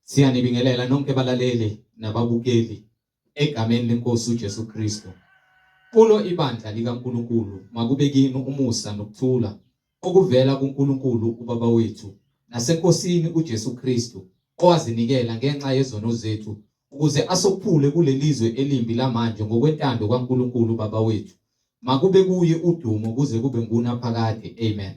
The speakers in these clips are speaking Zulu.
Siyanibingelela nonke balaleli nababukeli egameni lenkosi uJesu Kristu. Kulo ibandla likaNkulunkulu makube kini umusa nokuthula okuvela kuNkulunkulu uBaba wethu nasenkosini uJesu Kristu owazinikela ngenxa yezono zethu ukuze asophule kulelizwe elimbi lamanje ngokwentando kaNkulunkulu Baba wethu. Makube kuye udumo kuze kube ngunaphakade. Amen.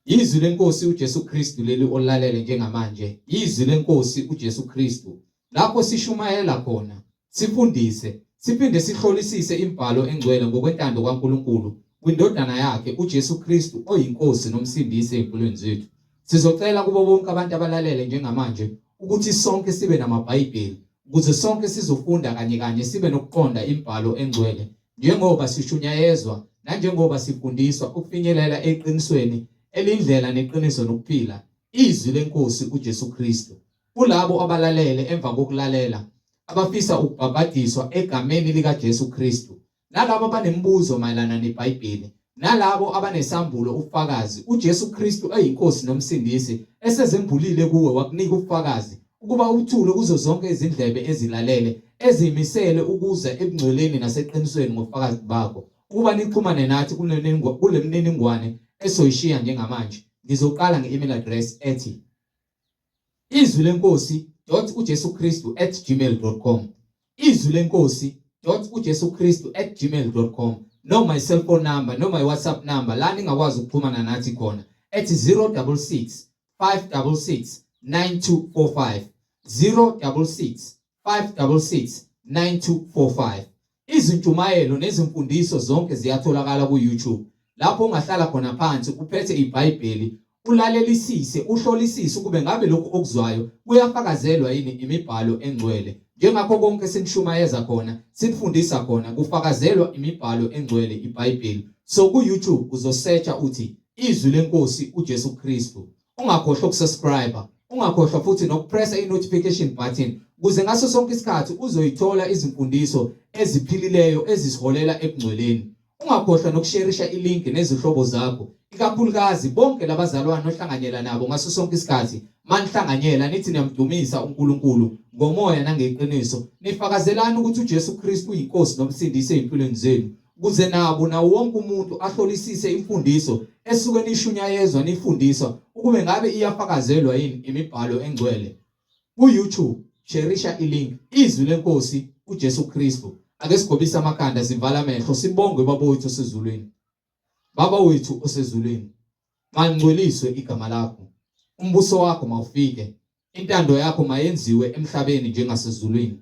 Izwi lenkosi uJesu Kristu leli olalele njengamanje, izwi lenkosi uJesu Kristu. Lapho sishumayela khona, sifundise, siphinde sihlolisise imibhalo engcwele ngokwentando kaNkulunkulu kwindodana yakhe uJesu Kristu oyinkosi nomsindisi empilweni zethu. Sizocela kubo bonke abantu abalalele njengamanje ukuthi sonke sibe namaBhayibheli ukuze sonke sizofunda kanye sibe nokuqonda imibhalo engcwele njengoba sishunyayezwa nanjengoba sifundiswa ukufinyelela eqinisweni elindlela neqiniso nokuphila izwi lenkosi uJesu Kristu. Kulabo abalalele emva kokulalela abafisa ukubhabhadiswa egameni lika Jesu Kristu, nalabo abanemibuzo mayelana neBhayibheli, nalabo abanesambulo ufakazi uJesu Kristu eyinkosi nomsindisi esezembulile kuwe wakunika ufakazi ukuba uthule kuzo zonke izindlebe ezilalele ezimisele ukuza ebungcweleni naseqinisweni ngofakazi bakho, ukuba nixhumane nathi kule mniningwane esoyishiya njengamanje. Ngizoqala nge-email address ethi izwilenkosi.ujesukristu@gmail.com, izwilenkosi.ujesukristu@gmail.com, no my cell phone number, no my WhatsApp number la ningakwazi ukuxhumana nathi khona ethi 066 566 9245, 066 566 9245. Izintshumayelo nezimfundiso zonke ziyatholakala ku-YouTube. Lapho ungahlala khona phansi uphethe iBhayibheli, ulalelisise, uhlolisise ukube ngabe lokhu okuzwayo kuyafakazelwa yini imibhalo engcwele. Njengakho konke sinishumayeza khona, sinifundisa khona, kufakazelwa imibhalo engcwele iBhayibheli. So ku-YouTube uzosearcha uthi izwi lenkosi uJesu Kristu. Ungakhohlwa ukusubscribe, ungakhohlwa futhi nokupressa i-notification button ukuze ngaso sonke isikhathi uzoyithola izimfundiso eziphilileyo ezisiholela ebungcweleni. Ungakhohlwa nokusharisha ilink nezihlobo zakho, ikakhulukazi bonke labazalwane ohlanganyela nabo ngaso sonke isikhathi. Manihlanganyela nithi niyamdumisa uNkulunkulu ngomoya nangeqiniso, nifakazelana ukuthi uJesu Kristu uyinkosi nomsindisi empilweni zenu, ukuze nabo nawo wonke umuntu ahlolisise imfundiso esuke nishunyayezwa nifundiswa ukube ngabe iyafakazelwa yini imibhalo engcwele. Ku-YouTube sharisha ilink izwi lenkosi uJesu Kristu. Ake sigobise amakhanda sivala amehlo sibonge Baba wethu osezulwini. Baba wethu osezulwini, mangcweliswe igama lakho, umbuso wakho mawufike, intando yakho mayenziwe emhlabeni njengasezulwini.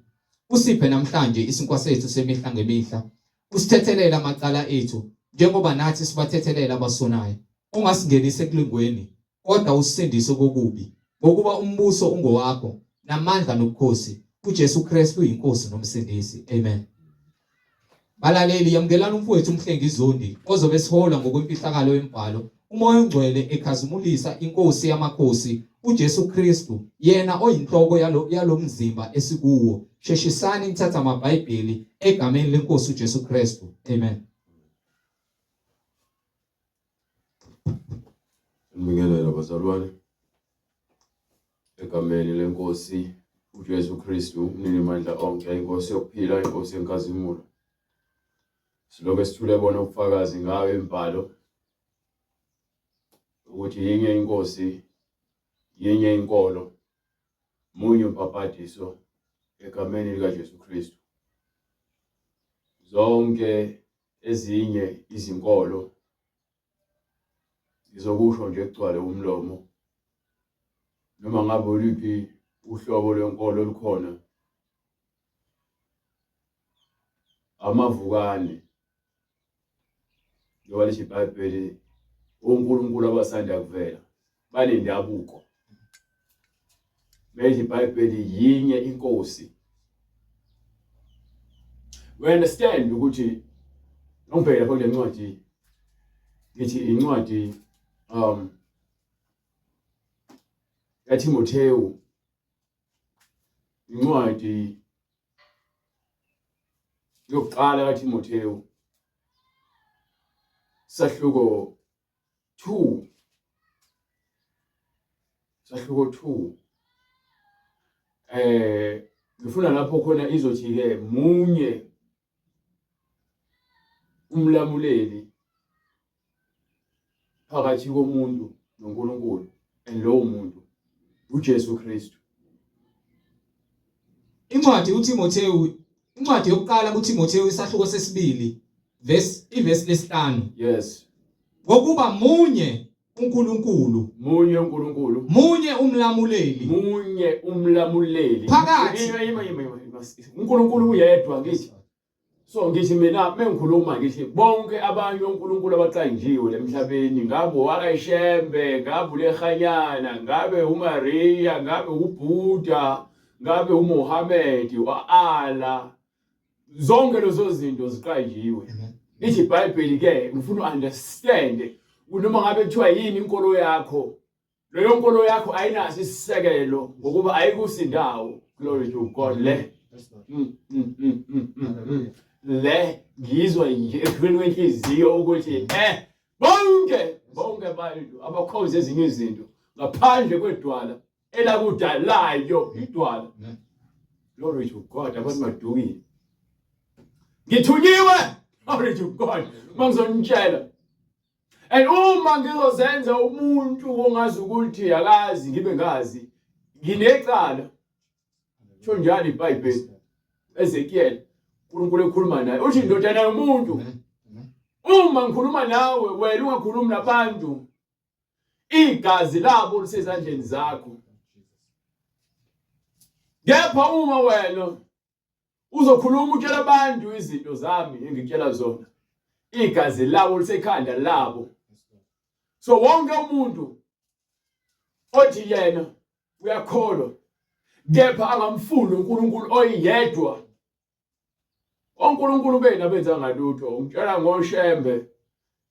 Usiphe namhlanje isinkwa sethu semihla ngemihla, usithethelele amacala ethu njengoba nathi sibathethelela abasonayo. Ungasingenise ekulingweni kodwa usindise kokubi, ngokuba umbuso ungowakho namandla nobukhosi uJesu Kristu uyinkosi nomsindisi. Amen. Balaleli, yamkelana umfowethu uMhlengizondi ozobe sihola ngokwemfihlakalo yemibhalo. Umoya ongcwele ekhazimulisa inkosi yamakhosi uJesu Kristu, yena oyinhloko yalo mzimba esikuwo. Sheshisani nithatha amaBhayibheli egameni lenkosi uJesu Kristu. Amen. Ngibingelela bazalwane egameni lenkosi uJesu Kristu, umninimandla onke, inkosi yokuphila, inkosi yenkazimulo. Siloke sithule bona ubufakazi ngayo imibhalo ukuthi yinye inkosi, yinye inkolo, munye umbhabhadiso egameni likaJesu Kristu. Zonke ezinye izinkolo ngizokusho nje egcwale umlomo, noma ngabe uliphi uhlobo lwenkolo olukhona, amavukane njengoba lisho iBhayibheli, uNkulunkulu abasanda kuvela banendabuko. Manje iBhayibheli yinye inkosi. We understand ukuthi ngivela kule ncwadi, ngithi incwadi kaTimotheo, incwadi yokuqala kaTimotheo, sahluko 2, ngifuna lapho khona izothi ke munye umlamuleli phakathi komuntu noNkulunkulu lowo muntu uJesu Kristu. Incwadi yokuqala kuTimotheyu isahluko sesibili ivesi lesihlanu. Yes. Ngokuba munye uNkulunkulu, munye umlamuleli phakathi uNkulunkulu uyedwa ngithi. So ngithi mina mengikhuluma ngithi bonke abanye oNkulunkulu abaqanjiwe emhlabeni, ngabe uAyishembe, ngabe uLehanyana, ngabe uMaria, ngabe uBuddha, ngabe uMohammed, uAllah, zonke lezo zinto ziqanjiwe. Lithi iBhayibheli ke ngifuna understand noma ngabe kuthiwa yini inkolo yakho, leyo nkolo yakho ayinaso isisekelo ngokuba ayikusindawo. Glory to God. Le ngizwa nje epheni wenhliziyo ukuthi bonke abantu abakhoze ezinye izinto ngaphandle kwedwala elakudalayo idwala. Glory to God. Abantu badukile ngithunyiwe. Glory to God. Mangizonitshela and uma ngizozenza umuntu ongazi ukuthi akazi ngibe ngazi nginecala. Tsho njalo iBhayibheli Ezekiel uNkulunkulu ekhuluma naye uthi indodana yomuntu uma ngikhuluma nawe wena ungakhulumi nabantu, igazi labo lisezandleni zakho. Kepha uma wena uzokhuluma utshela abantu izinto zami engikutshela zona, igazi labo lisekhanda labo. So wonke umuntu othi yena uyakholwa kepha angamfuni uNkulunkulu oyedwa, oNkulunkulu bena benza ngalutho. Ngitshela ngoShembe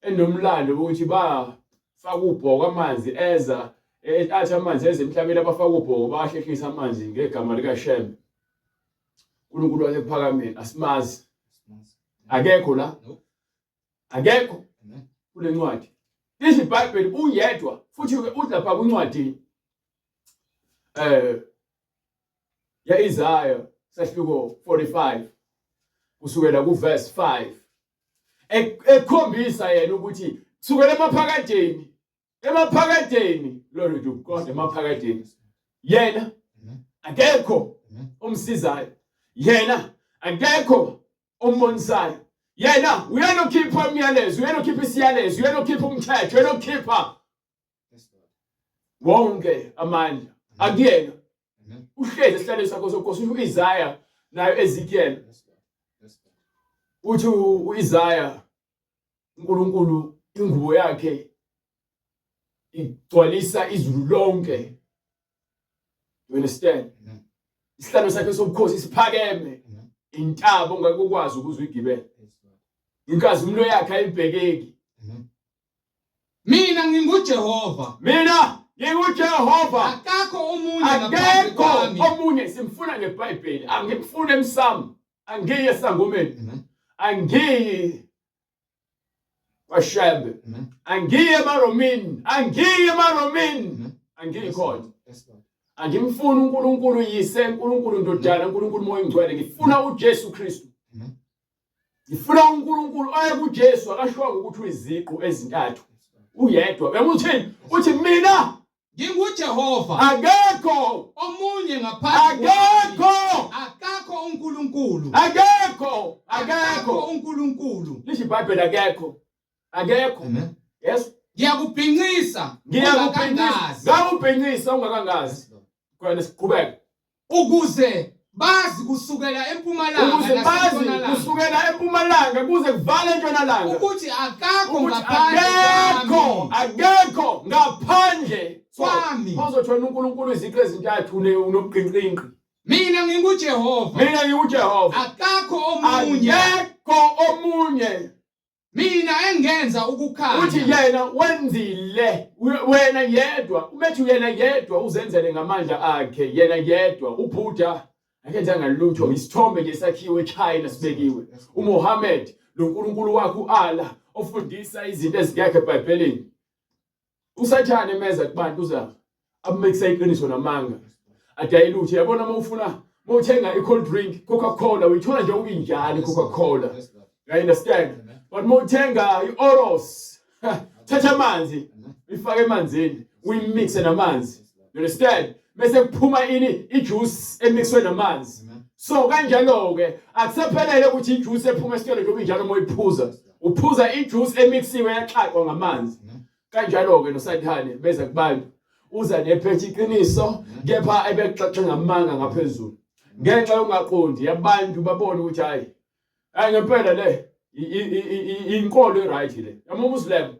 enomlando ukuthi bafaka ubhoko amanzi eza athi amanzi eze emhlabeni, abafaka ubhoko bahlehlisa amanzi ngegama likaShembe. uNkulunkulu wasephakameni asimazi, akekho la, akekho kule ncwadi. Lithi iBhayibheli uyedwa futhi uthi lapha kwincwadi ya Isaiah sahluko 45 kusukela kuverse 5 ekhombisa yena ukuthi kusukela emaphakadeni Glory to God, emaphakadeni yena akekho omsizayo, yena akekho ombonisayo, yena uyanokhipha umyalezo, uyanokhipha isiyalezo, uyanokhipha umthetho, uyanokhipha wonke amandla akuyena. Uhlezi esihlalo sakho sokukosi. uIsaiah nayo Ezekiel uthi uIsaiah uNkulunkulu ingubo yakhe igcwalisa izulu lonke. You understand? Isihlalo sakhe sobukhosi siphakeme, intaba ongakwazi ukuze uyigibele. Inkazimulo yakhe ayibhekeki. Mina nginguJehova, akakho omunye ngaphandle kwami. Omunye simfuna ngeBhayibheli, angimfune emsamo, angiye esangomeni, angiye kwaShembe, angiye eMaromini, angiye khona. Angimfuni uNkulunkulu yise, uNkulunkulu ndodana, uNkulunkulu moya ngcwele. Ngifuna uJesu Kristu. Ngifuna uNkulunkulu aye kuJesu, akashwanga ukuthi uyiziqu ezintathu, uyedwa. Bemuthini? Uthi mina nginguJehova, akekho omunye ngaphandle kwami, akakho uNkulunkulu, akekho uNkulunkulu. Lithi iBhayibheli akekho. Yes. Ngiyakubhincisa ungakangazi. Kwena siqhubeka. Ukuze bazi kusukela empumalanga kuze kuvale entshonalanga ukuthi akakho ngaphandle kwami. Uzothona uNkulunkulu iziqu ezintathu unobqinqinqi. Mina nginguJehova, akakho omunye. Mina engenza ukukhanya. Uthi yena wenzile, wena yedwa. Umethi yena yedwa uzenzele ngamandla akhe, yena yedwa. uBuddha akenza ngalutho, isithombe nje sakhiwe eChina sibekiwe. uMohammed lo nkulunkulu wakhe uAllah ofundisa izinto ezingekho eBhayibhelini. uSathane emeza kubantu uza abumekisa iqiniso namanga. adilute. Yabona mawufuna mawuthenga i-cold drink, Coca-Cola, uyithola nje ukunjalo i-Coca-Cola. You understand? But mawuthenga i-Oros, thatha amanzi, uyifake emanzini, uyimixe namanzi. You understand? Bese kuphuma ini ijuice emixwe namanzi. So kanjalo ke akusaphelele ukuthi ijuice ephuma esitolo nje kunjalo moyiphuza. Uphuza ijuice emixiwe yaxhaqwa ngamanzi. Kanjalo ke noSathane beza kubantu uza nephethe iqiniso kepha ebexaxa ngamanga ngaphezulu. Ngenxa yongaqondi yabantu babona ukuthi hayi ngempela le inkolo right le. Ama-Muslim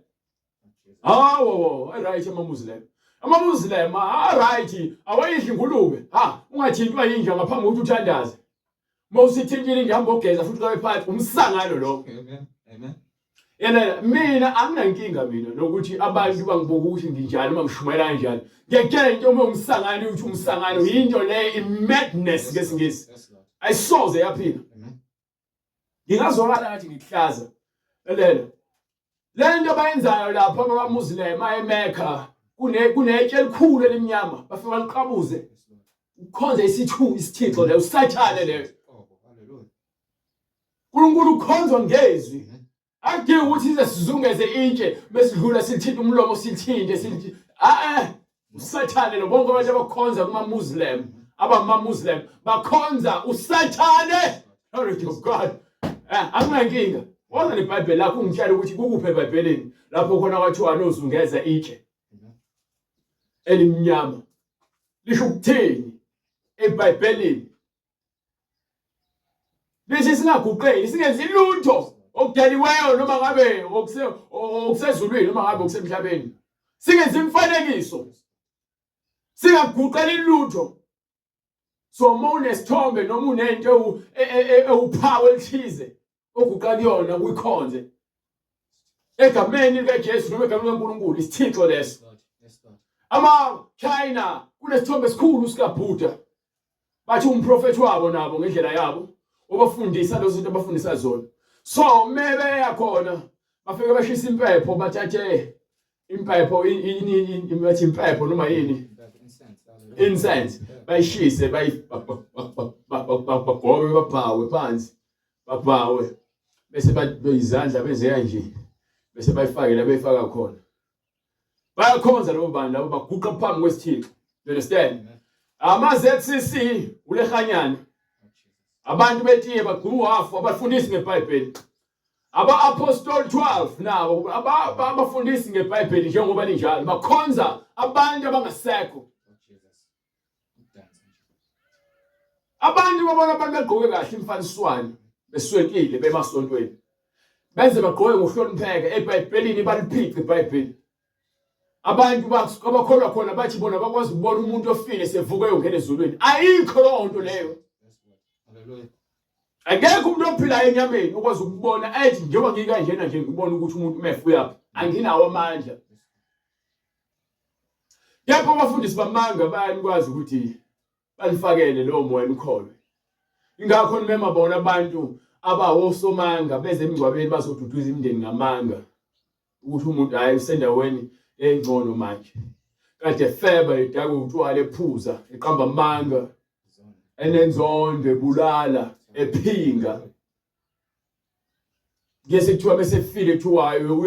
right ama-Muslim. Ama-Muslim right awayidli ingulube. Ungathintwa yinja ngaphambi kokuthi uthandaze. Mawusithintile ngihamba ogeza futhi kabe phansi umsangano lo. Amen. Yena mina anginankinga mina nokuthi abantu bangibuka ukuthi nginjani mangishumayela kanjani. Ngiyakutshela into uma umsangano ukuthi umsangano into le i-madness ngesingisi. Ayisoze yaphila. Ngingazwakala ngathi ngihlaza. Le nto abayenzayo lapha ama-Muslim eMecca kunetshe elikhulu elimnyama bafika baliqabuze. Ukhonza isithixo le usathane le. uNkulunkulu ukhonzwa ngezwi. Akudingi ukuthi size sizungeze intshe besidlula silithinta umlomo silithinte silithi usathane lo bonke abantu abakhonza kuma-Muslim abama-Muslim bakhonza usathane. Glory to God. Anginankinga. Wona leBhayibheli lakho ungitshela ukuthi kukuphi eBhayibhelini lapho khona kwathiwa nozungeza intshe elimnyama. Lisho ukuthini eBhayibhelini? Lesi singaguqeli singenzi lutho okudaliweyo noma ngabe okusezulwini noma ngabe okusemhlabeni. Singenzi imfanekiso. Singaguqeli lutho. So uma unesithombe noma unento ewuphawu elithize oguqa kuyona uyikhonze egameni likaJesu noma egameni kaNkulunkulu isithixo leso. Ama-China kunesithombe esikhulu sikaBuddha. Bathi umprofethi wabo nabo ngendlela yabo obafundisa lezo zinto abafundisa zona. So mebe yakhona bafike bashisa impepho bathathe impepho bathi impepho noma yini incense bayishise bagobe babhawe phansi babhawe bese bayizandla beze kanje bese bayifake la beyifaka khona bayakhonza labo bantu labo baguqa phambi kwesithixo. You understand? Ama-ZCC ulehanyana abantu betiye bagquwafu abafundisi ngeBhayibheli. Aba-Apostoli 12 nabo abafundisi ngeBhayibheli njengoba linjalo bakhonza abantu abangasekho. Abantu babona abantu begqoke kahle imfaniswano beswekile bemasontweni. Benze bagqoke ngohlonipheke eBhayibhelini baliphice iBhayibheli. Abantu abakholwa khona bathi bona bakwazi ukubona umuntu ofile sevuka eyongena ezulwini. Ayikho leyo nto leyo. Haleluya. Akekho umuntu ophilayo enyameni ukwazi ukubona ethi njengoba ngikanjena nje ngibona ukuthi umuntu umefu yaphi. Anginawo amandla. Yapho abafundisi bamanga bayakwazi ukuthi balifakele lo moya ukholwe. Ingakho nimema bona abantu abawosomanga beze emingcwabeni bazoduduza imindeni ngamanga ukuthi umuntu hayi usendaweni engcono manje. Kade feba idaka utwala ephuza eqamba amanga enenzondo ebulala ephinga. Ngese kuthiwa bese file kuthiwayo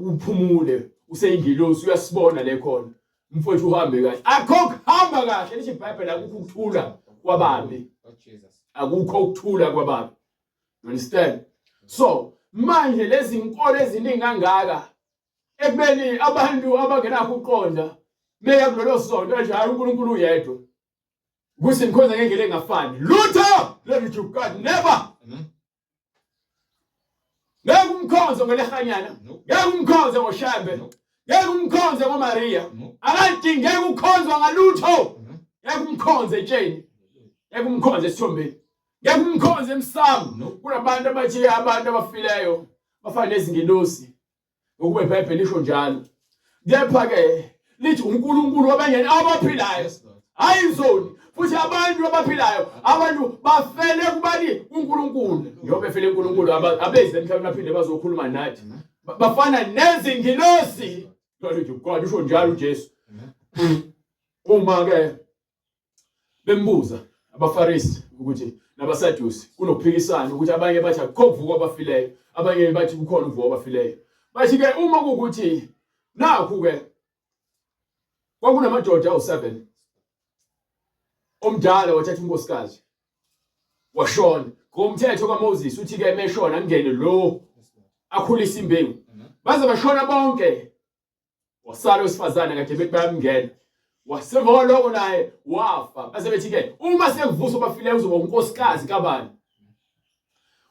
uphumule useyingilosi uyasibona le khona. Mfowethu uhambe kahle. Akho kuhamba kahle lithi iBhayibheli akukho ukuthula kwababi. Akukho ukuthula kwababi. You understand? So manje lezi inkolo eziningi kangaka ekubeni abantu abangenakho uqonda meya kulelo sonto nje hayi uNkulunkulu uyedwa. Ukuthi nikhonza ngendlela engafani. Lutho glory to God never. Ngeke umkhonze ngolehanyana. Ngeke umkhonze ngoshambe. Ngeke umkhonze ngoMaria. Akadingi ngeke ukhonzwa ngalutho. Ngeke umkhonze etsheni. Ngeke umkhonze esithombeni. Ngeke umkhonze emsamu. Kunabantu abathi abantu abafileyo bafana nezingilosi. Ukube iBhayibheli lisho njalo. Kepha ke lithi uNkulunkulu wabanye abaphilayo. Ayizoni futhi abantu abaphilayo abantu bafele kubani uNkulunkulu. Njengoba befele uNkulunkulu abeze emhlabeni baphinde bazokhuluma nathi. Bafana nezingilosi. Glory to God usho njalo uJesu. Uma ke bembuza abaFarisi ukuthi nabaSadusi kunokuphikisana ukuthi abanye bathi akukho kuvuka abafileyo, abanye bathi kukhona ukuvuka abafileyo. Bathi ke uma kukuthi nakhu ke kwakunamadoda awu7 omdala wathatha unkosikazi washona. Ngomthetho kaMoses uthi ke emeshona angene lo akhulisa imbewu. Baze bashona bonke. Wasala wesifazane kade bethi bayamngena. Waseva lokho naye wafa. Base bethi ke uma sekuvusa abafileyo uzoba unkosikazi kabani.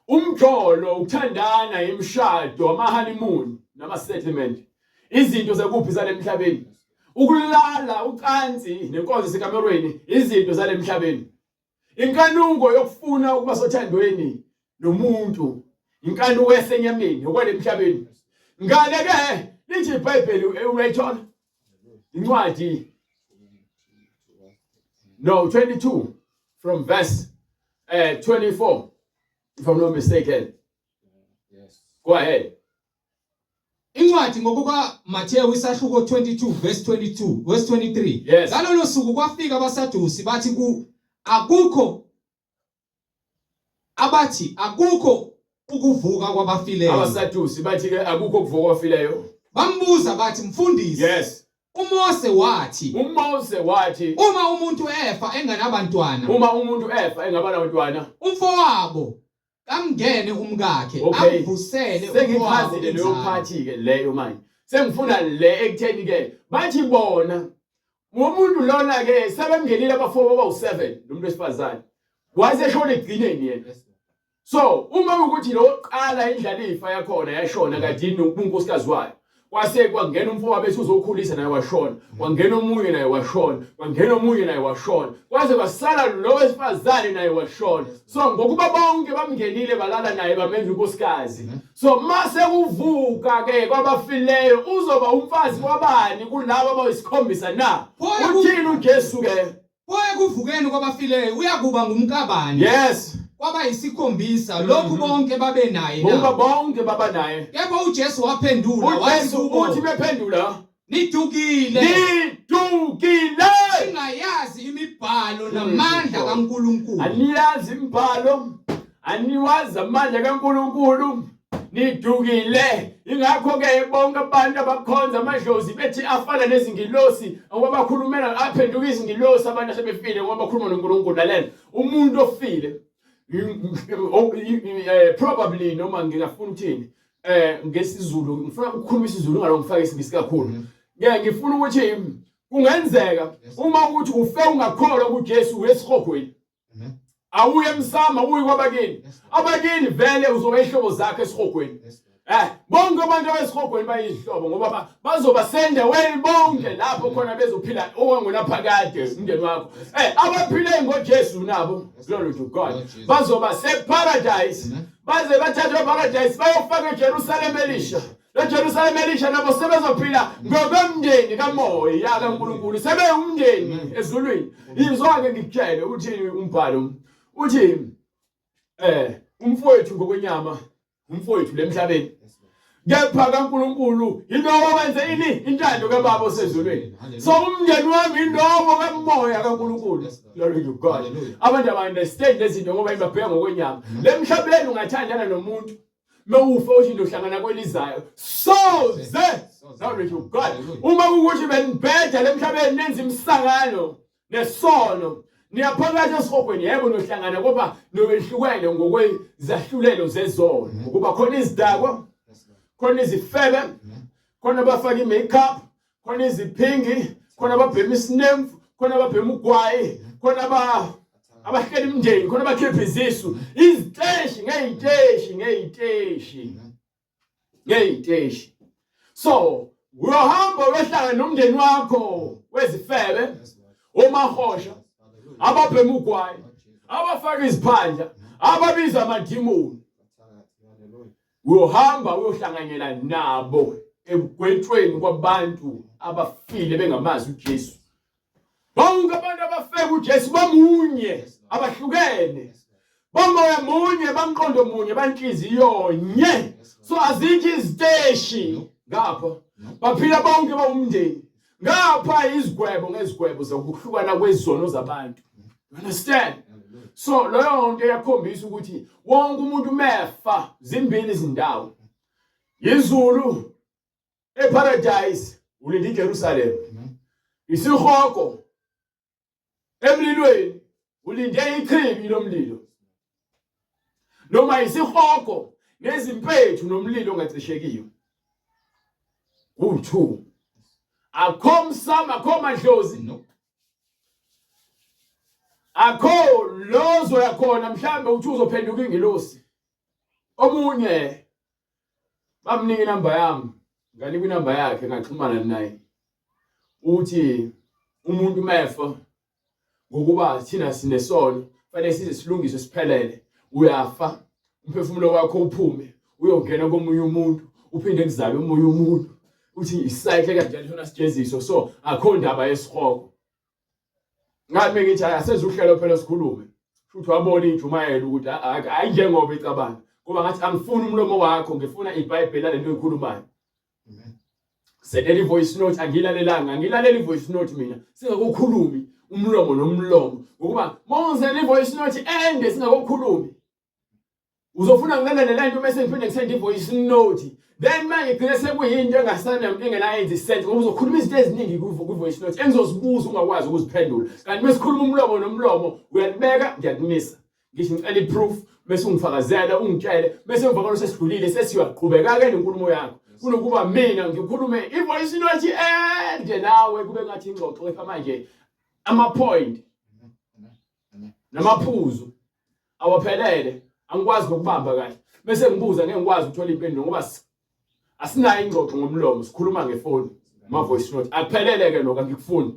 Umjolo ukuthandana imshado ama-honeymoon nama-settlement. Izinto zakuphi zale emhlabeni. Ukulala ucansi nenkonzo esekamerweni izinto zale emhlabeni. Inkanungo yokufuna ukuba sothandweni nomuntu, inkanungo yasenyameni okwale emhlabeni. Ngale ke lithi iBhayibheli uyayithola incwadi 22 from verse 24 if I'm not mistaken. Yes. Go ahead. Incwadi ngokuka Mateyu isahluko 22 verse 22 verse 23. Yes. Ngalolo suku kwafika abaSadusi bathi akukho ukuvuka kwabafileyo. AbaSadusi bathi ke akukho ukuvuka kwabafileyo. Bambuza bathi mfundisi. Yes. uMose wathi uma umuntu efa enganabantwana, umfowabo kamngene umkakhe amvusele umfowabo. Sengichazile leyo phathi ke leyo manje. Sengifuna le ekutheni ke bathi bona umuntu lona ke sebemngenile abafowabo abawu7 nomuntu wesifazane. Wayeseshona egcineni yena. So uma ukuthi lo oqala indlalifa yakhona yashona kadini unkosikazi wayo. Kwase kwangena umfowabo bethi uzokhulisa naye washona. Kwangena omunye naye washona. Kwangena omunye naye washona. Kwaze kwasala lo wesifazane naye washona. So ngokuba bonke bamngenile balala naye bamenza unkosikazi. So mase kuvuka ke kwabafileyo uzoba umfazi wabani kulabo abayisikhombisa na? Uthini uJesu ke? Poye kuvukeni kwabafileyo uyakuba ngumkabani. Yes. Kwaba yisikhombisa lokhu bonke babe naye na. Ngoba bonke baba naye. Yebo uJesu waphendula wathi uthi bephendula nidukile. Singayazi imibhalo namandla kaNkuluNkulu. Aniyazi imibhalo, aniwazi amandla kaNkuluNkulu. Nidukile. Ingakho ke bonke abantu abakhonza amadlozi bethi afana nezingilosi ngoba bakhulumela aphenduka izingilosi abantu asebefile ngoba bakhuluma noNkulunkulu. Lalela umuntu ofile probably noma ngingafuna ukuthini ngesizulu ngifuna ukukhuluma isizulu ngalo ngifake isingisi kakhulu. Ngifuna ukuthi kungenzeka uma ukuthi ufe ungakholwa kuJesu uyeSihogweni. Awuye emsama uyi kwabakini. Abakini vele uzoba ihlobo zakhe eSihogweni. Bonke abantu abeSihogweni bayizihlobo ngoba bazoba sendaweni bonke lapho khona bezophila okwangunaphakade umndeni wakho. Abaphile ngoJesu nabo glory to God. Bazoba separadise. Baze bathathwe eparadise bayofaka eJerusalem elisha. LeJerusalem elisha nabo sebezophila ngokwemndeni kamoya kaNkulunkulu. Sebe umndeni ezulwini. Yizwa ke ngikutshele uthini umbhalo. Uthi umfowethu ngokwenyama umfowethu lemhlabeni. Kepha kaNkulunkulu yinto wenze ini intando kaBaba osezulwini. So umndeni wami indobo kamoya kaNkulunkulu. Glory to God. Abantu abaunderstand lezinto ngoba ibabheka ngokwenyama. Lemhlabeni ungathandana nomuntu mewufa uthi ndohlangana kwelizayo. Glory to God. Uma ukuthi benibheda lemhlabeni nenza imsangano nesono. Niyaphakathi eSihogweni yebo nohlangana ngoba nobehlukene ngokwezahlulelo zezono. Ngoba khona izidakwa, khona izifebe, khona abafaka imakeup, khona iziphingi, khona ababhema isinemfu, khona ababhema ugwayi, khona abahlela imndeni, khona abakhipha izisu. Iziteshi ngeyiteshi. So uyohamba uyohlangana nomndeni wakho wezifebe, omahosha, ababhema ugwayi, abafaka iziphandla, ababiza amadimoni. Uyohamba uyohlanganyela nabo egwetshweni kwabantu abafile bengamazi uJesu. Bonke abantu abafe kuJesu bamunye, abahlukene. Bamoya munye, bamqondo munye, banhliziyo nye. So azikho iziteshi ngapha. Baphila bonke bawumndeni. Ngapha izigwebo ngezigwebo zokuhlukana kwezono zabantu. You understand? So loyo nto yakhombisa ukuthi wonke umuntu mefa zimbili izindawo. Yizulu eparadise ulinde iJerusalem. Isihoko emlilweni ulinde ichibi lomlilo. Noma isihoko nezimpethu nomlilo ongacishekiyo. U2 akhomsama khomadlozi no. Akho lozo yakhona mhlambe uthi uzophenduka ingilosi. Omunye bamnika inamba yami, nganika inamba yakhe ngaxhumana naye. Uthi umuntu mefa ngokuba thina sinesono, fanele size silungiswe siphelele. Uyafa, umphefumulo wakho uphume, uyongena komunye umuntu, uphinde kuzabe umoya umuntu. Uthi icycle kanjalo sona sijeziso, so akho ndaba yesihoko. Ngathi ngithi asezuhlela phela sikhulume. Futhi wabona injumayelo ukuthi ayinjengoba icabanga. Kuba ngathi angifuni umlomo wakho, ngifuna iBhayibheli lento ekhulumayo. Amen. Sendele voice note angilalelanga, ngilalela ivoice note mina. Singakukhulumi umlomo nomlomo. Ngokuba mongizele ivoice note ende singakukhulumi. Uzofuna ngilalela lento bese ngiphinde ngisende ivoice note. Then manje igcine sekuyinto engenayenza isense ngoba uzokhuluma izinto eziningi ku-voice note engizozibuza ungakwazi ukuziphendula. Kanti mesikhuluma umlomo nomlomo uyalibeka ngiyakumisa. Ngisho ngicela iproof bese ungifakazela ungitshele bese emva kwalokho sesidlulile sesiyaqhubeka-ke nenkulumo yakho. Kunokuba mina ngikhulume ivoice note ende nawe kube ngathi ingxoxo kepha manje ama-point namaphuzu awaphelele angikwazi nokubamba kahle. Bese ngibuza ngeke ngikwazi ukuthola impendulo ngoba asinayo ingxoxo ngomlomo sikhuluma ngefoni ma voice note akuphelele ke lokho angikufuni.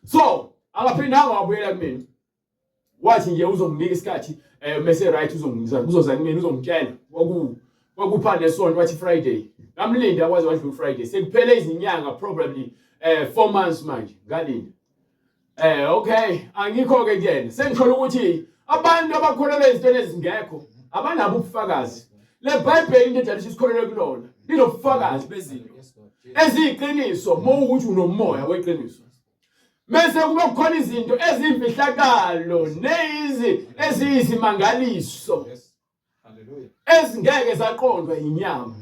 So akaphindanga wabuyela kumina wathi nje uzonginika isikhathi mase right uzoza kumina uzongitshela wakupha nesonto wathi Friday ngamlinda akwazi wadlula Friday sekuphele izinyanga probably 4 months manje ngalinda. Okay angikho ke kuyena sengithola ukuthi abantu abakholelwa izintweni ezingekho abanabo ubufakazi. Le Bible into edala isikholelwe kulona linobufakazi bezinto eziyiqiniso mawukuthi unomoya weqiniso. Mase kube kukhona izinto ezimfihlakalo eziyizimangaliso ezingeke zaqondwa inyama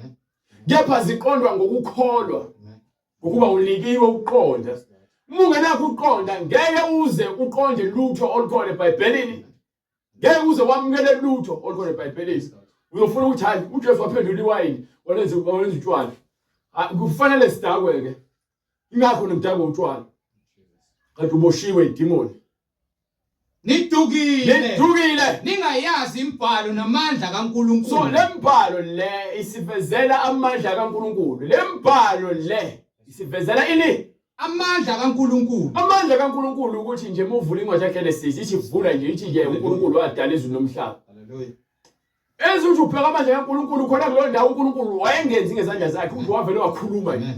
kepha ziqondwa ngokukholwa ukuba unikiwe ukuqonda. Mungenakho ukuqonda ngeke uze uqonde lutho olukhona eBhayibhelini. Ngeke uze wamukele lutho olukhona eBhayibhelini. Uzofuna ukuthi hayi uJesu waphendula iwayini walenza utshwala. Kufanele sidakwe ke. Ingakho ngidakwe utshwala. Kanti uboshiwe idimoni. Nidukile. Ningayazi imibhalo namandla kaNkulunkulu. So lembhalo le isivezela amandla kaNkulunkulu. Lembhalo le isivezela ini? Amandla kaNkulunkulu. Amandla kaNkulunkulu ukuthi nje muvula incwadi yaGenesis ithi vula nje ithi nje uNkulunkulu wadala izulu nomhlaba. Haleluya. Ezuthi ubheka amandla kaNkulunkulu khona kulo ndawo uNkulunkulu wayengenzi ngezandla zakhe umuntu wavele wakhuluma nje.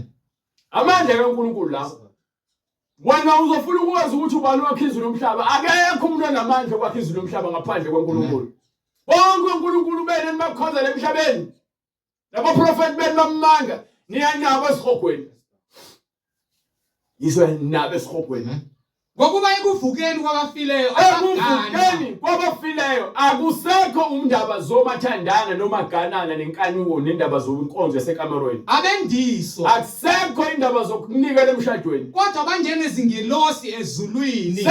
Amandla kaNkulunkulu la. Wena uzofuna ukwazi ukuthi ubani wakhe izulu nomhlaba akekho umuntu onamandla kwakhe izulu nomhlaba ngaphandle kwaNkulunkulu. Bonke uNkulunkulu bene nibakhonza emhlabeni. Labo prophet bene bamanga niyanabo esihogweni. Yizwe nabe esihogweni. Ngokuba ekuvukeni kwabafileyo akusekho umndaba zomathandana nomaganana nenkanuko nendaba zobunkonzo yasekamerweni. Abendiso akusekho indaba zokunikela emshadweni. Kodwa banjengezingilosi ezulwini.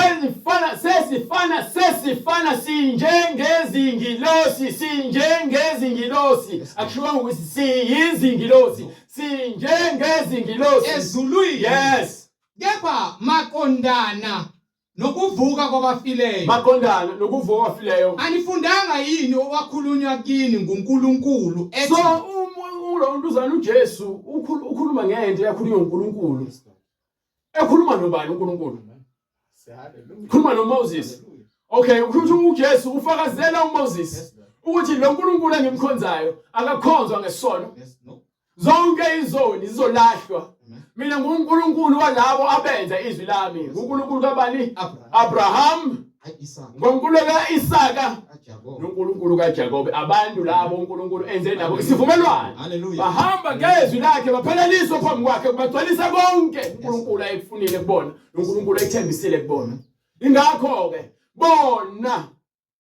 Sesifana sinjengezingilosi. Akushiwo ukuthi siyizingilosi. Sinjengezingilosi ezulwini. Yes. Kepha maqondana nokuvuka kwabafileyo. Anifundanga yini owakhulunywa kini nguNkulunkulu ethi so ulozana uJesu ukhuluma ngento yakhulunywa nguNkulunkulu. Ekhuluma nobani uNkulunkulu? Khuluma noMoses. Okay, ukuthi uJesu ufakazela uMoses ukuthi lo nkulunkulu engimkhonzayo akakhonzwa ngesono. Zonke izoni zizolahlwa. Mina nguNkulunkulu walabo abenza izwi lami. uNkulunkulu kabani? Abraham, uNkulunkulu kaIsaka, uNkulunkulu kaJakobe. Abantu labo uNkulunkulu enze nabo isivumelwano. Bahamba ngezwi lakhe bapheleliswa phambi kwakhe bagcwalisa konke uNkulunkulu ayekufunile kubona, uNkulunkulu ayethembisile kubona. Ingakho ke bona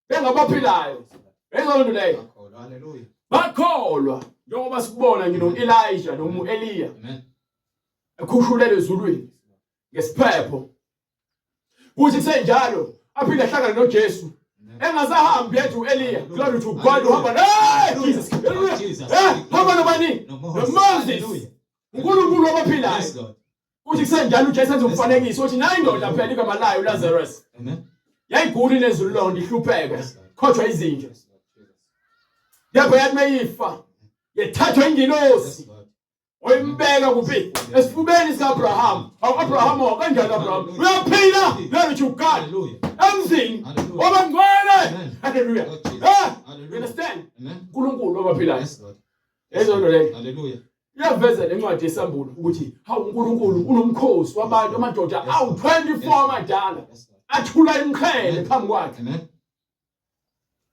bengabaphilayo ezonto leyo Hallelujah. bakholwa njengoba sikubona ngino Elijah noma Eliya Amen. ekhushulele ezulwini ngesiphepho kuthi kusenjalo aphinde ahlangane noJesu engasahambi yethu Eliya glory to God uhamba Jesus hamba nobani noMoses uNkulunkulu wabaphilayo Yes, God. kuthi kusenjalo uJesu enze umfanekiso uthi nayi indoda phela igama layo Lazarus Amen. yayigula nezulu lonke ihlupheka Yes, God. khothwa izinja Yes, God. Jesus. yabo yathi mayifa yethathwa ingilosi Yes, God. oyimbeka kuphi esifubeni sikaAbraham Abraham kanjani Abraham uyaphila glory to God Hallelujah. emzini Hallelujah. wabangcwele Amen. hallelujah Lord Jesus. you Hallelujah. understand Amen. uNkulunkulu wabaphilayo Yes, God. ezonto leyo Hallelujah. iyaveza lencwadi yesambulo ukuthi hawu uNkulunkulu unomkhosi wabantu amadoda awu 24 amadala Yes, God. athula imqhele phambi kwakhe Amen.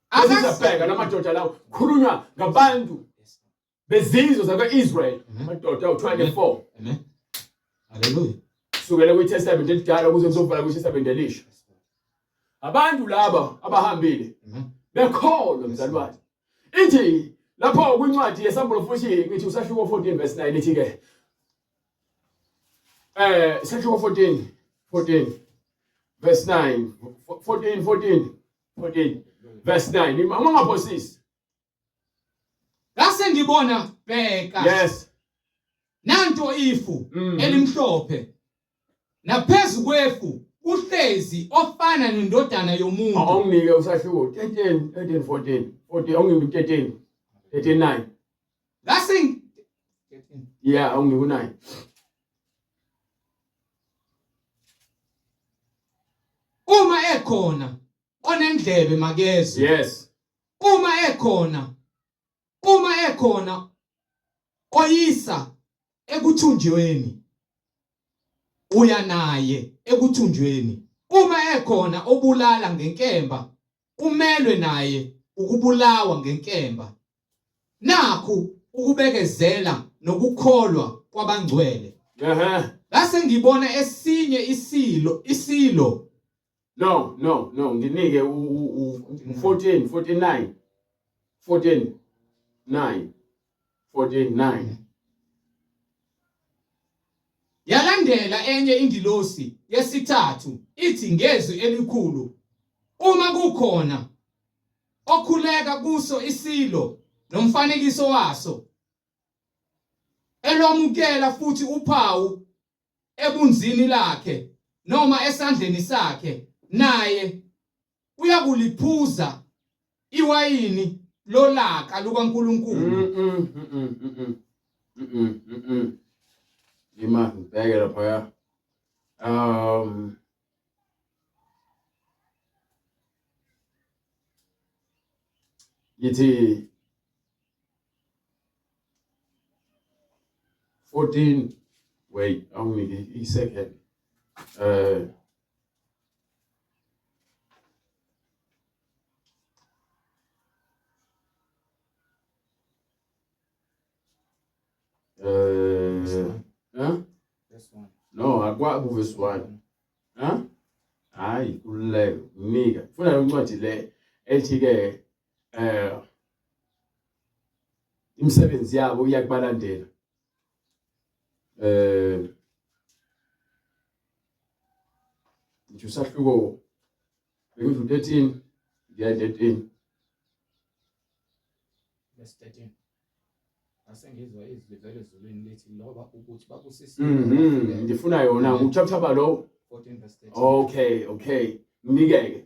asizabheka lamadoda lawo khulunywa ngabantu Yes, God. bezizwe zakwa-Israel Amen. amadoda awu-24 Amen. Hallelujah. kusukela kwiTestament elidala kuze kuzovala kwiTestament elisha Yes, God. abantu laba abahambile Amen. bekholwa mzali wakhe ithi lapho kwincwadi yesambulo futhi ngithi usahluko 14 verse 9 ithi ke isahluko 14 verse 9 14 verse 9 uma ungaphosisi Ngase ngibona bheka yes nanto ifu Mhm. elimhlophe naphezu kwefu uhlezi ofana nendodana yomuntu. awunginike usahluko 13 14 awunginike 13 9 Ngase yeah awunginike u9 uma ekhona onendlebe makezwe. yes Uma ekhona oyisa ekuthunjweni uya naye ekuthunjweni. Uma ekhona obulala ngenkemba umelwe naye ukubulawa ngenkemba. Nakhu ukubekezela nokukholwa kwabangcwele. Ngase ngibona esinye isilo no nginike u 14 yalandela enye ingilosi yesithathu ithi ngezwi elikhulu, uma kukhona okhuleka kuso isilo nomfanekiso waso elwamukela futhi uphawu ebunzini lakhe noma esandleni sakhe, naye uyakuliphuza iwayini lolaka lukaNkulunkulu. Lima ngibheke lapha yithi 14 wait awunginike i-second This one. no akwaku verse 1 hayi kululeke unika kufuna incwadi le ethi ke imisebenzi yabo iyakubalandela nje usahluko bengithi 13 ngiya 13 Verse 13. Asengizwa izwi vele ezulwini lithi loba ukuthi babusisiwe. ngifuna yona uchapter lo 14 verse 13. okay nginikeke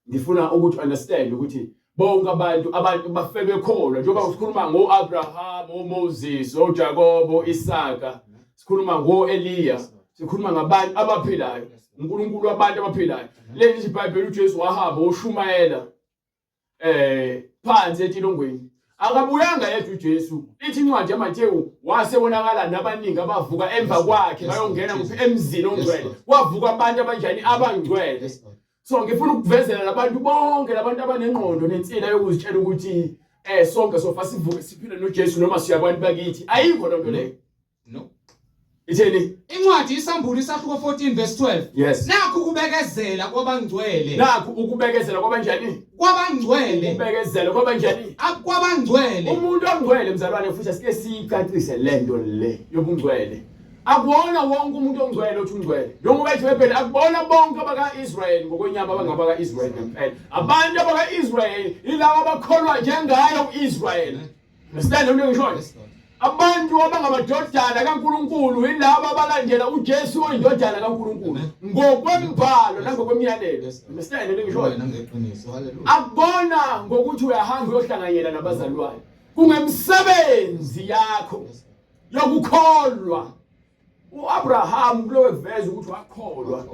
ngifuna ukuthi understand ukuthi bonke abantu bafike bekholwa njengoba sikhuluma ngoAbraham, oMoses, oJakob, Isaka, sikhuluma ngoEliya, sikhuluma ngabantu abaphilayo, uNkulunkulu wabantu abaphilayo. Leli iBhayibheli uJesu wahamba oshumayela phansi etilongweni. Akabuyanga yedwa uJesu. Ithi incwadi yaMathewu wasebonakala nabaningi abavuka emva kwakhe bayongena kuphi emzini ongcwele. Wavuka abantu abanjani abangcwele. So ngifuna ukuvezela labantu bonke labantu abanengqondo nensila yokuzitshela ukuthi sonke sofa sivuke siphile noJesu noma siyabantu bakithi ayikho lonto leyo. No. itheni Incwadi isambulo isahluko 14 verse 12. yes Nakho kubekezela kwabangcwele. nakho ukubekezela kwabanjani Kwabangcwele. ukubekezela kwabanjani Kwabangcwele. umuntu ongcwele mzalwane futhi asike siyicacise lento le yobungcwele akubona wonke umuntu ongcwele othi ungcwele njengoba ethi eBhayibheli akubona bonke abaka-Israyeli ngokwenyama abangabaka-Israyeli ngempela abantu abaka-Israyeli yilabo abakholwa njengayo u-Israyeli understand into engishoyo Yes, Lord. abantu abangamadodana kaNkulunkulu yilabo abalandela uJesu oyindodana kaNkulunkulu ngokwembhalo nangokwemiyalelo Yes, Lord. understand into engishoyo Wena ngeqiniso. Hallelujah. akubona ngokuthi uyahamba uyohlanganyela nabazalwane kungemsebenzi yakho Yes, Lord. yokukholwa uAbraham kulowe veze ukuthi wakholwa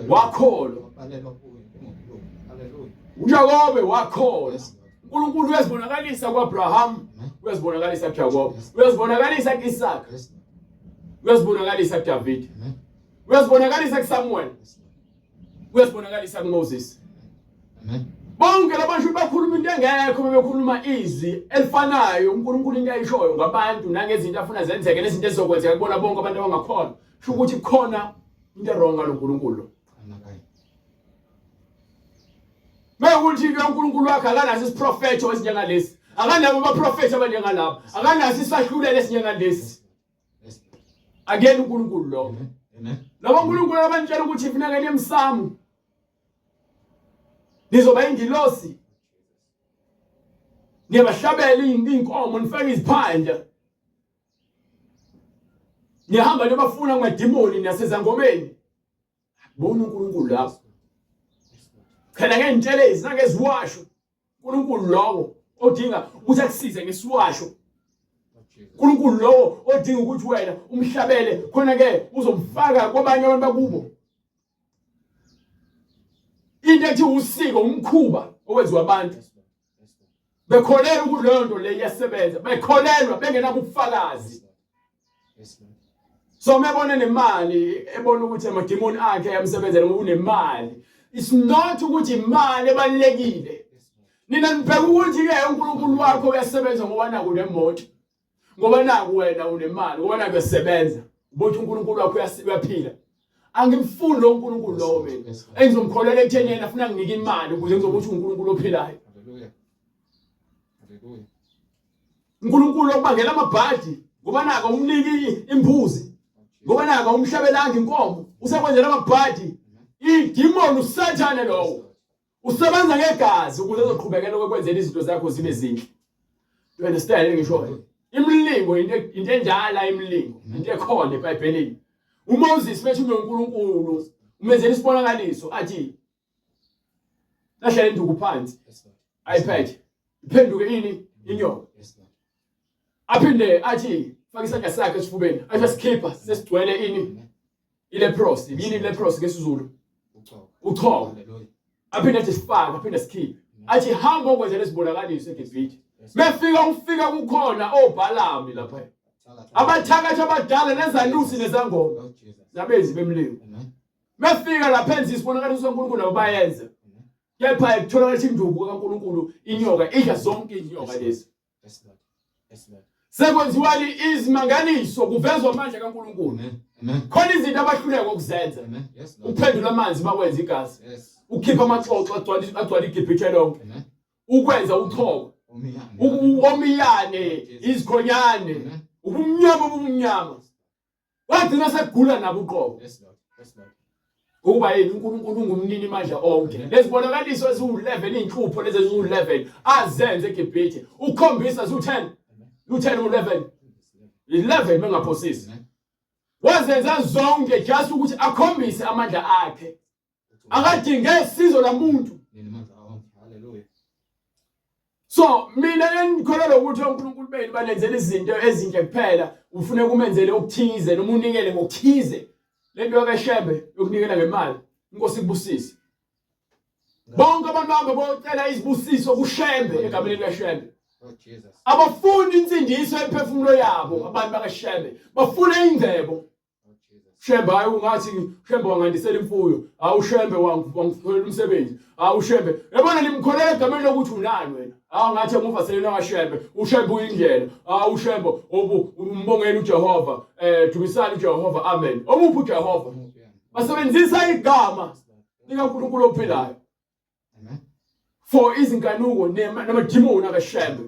wakholwa Balelwa kuye ngomkhulu. Hallelujah. uJakobe wakholwa Yes, Lord. uNkulunkulu uyazibonakalisa kuAbraham Amen. uyazibonakalisa kuJakobe uyazibonakalisa kuIsaka Yes, Lord. uyazibonakalisa kuDavid Amen. uyazibonakalisa kuSamuel Yes, Lord. uyazibonakalisa kuMoses Amen. bonke labantu bakhuluma into engekho bekhuluma izwi elifanayo uNkulunkulu into ayishoyo ngabantu nangezinto afuna zenzeke nezinto ezizokwenzeka kubona bonke abantu abangakholwa sho ukuthi khona into wrong ngaloNkulunkulu Anakai. mekuthi ke uNkulunkulu wakhe akanazo isiprofethi esinjengalesi akanabo abaprofethi abanjengalabo akanazo isahlulelo esinjengalesi Yes, Lord. akuyena uNkulunkulu lo Amen. Amen. labo uNkulunkulu abantshela ukuthi kufuneka nemsamo nizoba ingilosi niyabahlabela inkomo nifake iziphanda nihamba nobafuna ngamadimoni nasezangomeni bona uNkulunkulu lapho khona ngentshele izinake eziwasho uNkulunkulu lowo odinga ukuthi akusize ngesiwasho uNkulunkulu lowo odinga ukuthi wena umhlabele khona ke uzomfaka kwabanye abantu bakubo into ethi usiko umkhuba owenziwa abantu bekholelwa ukuthi leyo nto le iyasebenza bekholelwa bengenabo ubufakazi Yes, Lord. so mebona nemali ebona ukuthi amademoni akhe ayamsebenzela ngoba unemali it's not ukuthi imali ebalekile Yes, Lord. nina nibheka ukuthi ke uNkulunkulu wakho uyasebenza ngoba naku nemoto ngoba naku wena unemali ngoba naku uyasebenza ubothi uNkulunkulu wakho uyaphila angimfundi lo uNkulunkulu lowo mina engizomkholela ekutheni yena afuna nginike imali ukuze ngizobuthi uNkulunkulu ophilayo Hallelujah. Hallelujah. uNkulunkulu okubangela amabhadi ngoba naka umniki imbuzi ngoba naka umhlabelanga inkomo usekwenzela amabhadi idemon usathane lowo usebenza ngegazi ukuze ezoqhubekela ukwenzela izinto zakho zibe zinhle you understand ngisho imlingo into enjala imlingo into ekhona eBhayibhelini uMoses bethi uNkulunkulu umenzela isibonakaliso athi lahlele induku phansi Yes, Lord. ayiphethe iphenduke ini inyoka Yes, Lord. aphinde athi faka isandla sakhe esifubeni athi sikhipha sesigcwele ini ileprosi yini ileprosi ngesizulu uchoko Hallelujah. aphinde athi sifaka aphinde sikhiphe athi hamba ukwenza lesibonakaliso eGibhithe ufika kukhona obhalami lapha abathakathi abadala nezanusi nezangoma Lord Jesus. nabenzi bemlingo Amen. mefika lapha enza isibonakaliso soNkulunkulu nabo bayenza kepha ekutholakala induku kaNkulunkulu inyoka idla zonke inyoka lezi Yes, Lord. Yes, Lord. sekwenziwa izimangaliso kuvezwa amandla kaNkulunkulu Amen. Amen. khona izinto abahluleka ukuzenza Amen. Yes, Lord. ukuphendula amanzi bakwenza igazi Yes. ukhipha amaxoxo agcwala iGibhithe lonke Amen. ukwenza uxhoko omiyane izikhonyane Amen. ubumnyama wagcina sekugula nabo uqobo Yes, Lord. Yes, Lord. ukuba yini uNkulunkulu ungumnini manje onke lezibonakaliso eziwu11 inhlupho lezi eziwu11 azenze eGibhithe ukukhombisa zu10 u10 u11 11 bengaphosisi Amen. wazenza zonke just ukuthi akhombise amandla akhe akadinge sizo lamuntu Nini mandla wonke. Hallelujah. so mina ngikholelwa ukuthi uNkulunkulu beni banenzela izinto ezinhle kuphela ufune kumenzele okuthize noma unikele ngokuthize lento yakashembe yokunikela ngemali inkosi ibusise bonke abantu bahambe bocela izibusiso kushembe egameni likaShembe Lord Jesus. abafuni insindiso emphefumulo yabo abantu bakaShembe bafuna ingcebo Lord Jesus. Shembe hayi ungathi Shembe wangandisela imfuyo, awushembe wangitholela umsebenzi, awushembe. Yabona nimkholela egameni lokuthi unani wena. Ngathi nguvaselena kaShembe, uShembe uyindlela. Ushembe umbongela uJehova, dumisani uJehova, amen. Omuphi uJehova? Basebenzisa igama likaNkulunkulu ophilayo. Amen. For izinkanuko namadimoni akaShembe.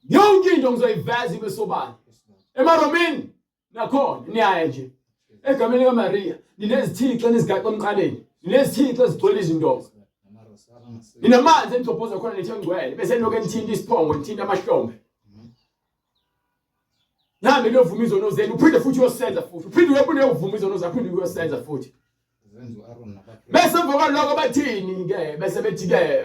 Yonke into ngizoyiveza ibe sobala. EmaRomini nakhona niyaye nje. Egameni likaMaria, ninezithixo nezigaqa emqaleni. Ninezithixo ezigcwele izinto. Ninamanzi enizophoza khona lethe ngcwele bese lokho enithinta isiphongo, nithinta amahlombe. Nami lovuma izono zenu uphinde futhi uyosenza futhi. Uphinde uyebune uvuma izono zakho uphinde uyosenza futhi. Bese emva lokho bathini ke bese bethi ke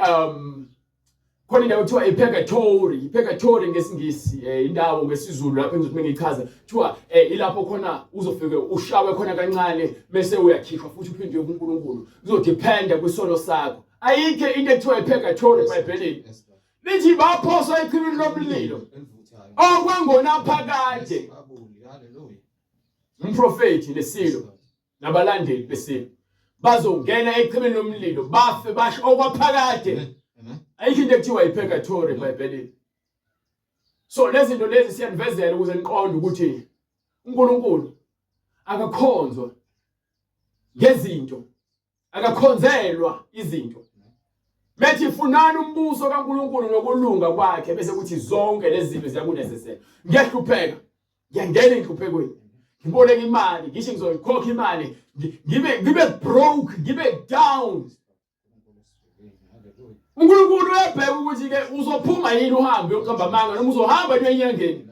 khona indawo kuthiwa iPurgatory ngesingisi indawo ngesiZulu lapho engizothi ngichaza kuthiwa ilapho khona uzofike ushawe khona kancane bese uyakhishwa futhi uphinde kuNkulunkulu uzodependa kwisono sakho. Ayikho into ekuthiwa iPurgatory eBhayibhelini. Lithi baphoswa echibini lomlilo okwangona phakade. Umprofeti lesilo nabalandeli besilo bazongena echibini lomlilo bafe basho okwaphakade. Ayikho into ekuthiwa iPurgatory eBhayibhelini. So lezi zinto lezi siyanivezela ukuze niqonde ukuthi uNkulunkulu akakhonzwa ngezinto, akakhonzelwa izinto. Methi funani umbuso kaNkulunkulu nokulunga kwakhe bese kuthi zonke lezi zinto ziyakunezesela. Ngiyahlupheka, ngiyangena enhluphekweni. Ngiboleka imali, ngisho ngizoyikhokha imali, ngibe broke, ngibe down. uNkulunkulu uyabheka ukuthi ke uzophuma yini uhambe uyoqamba amanga noma uzohamba enyangeni.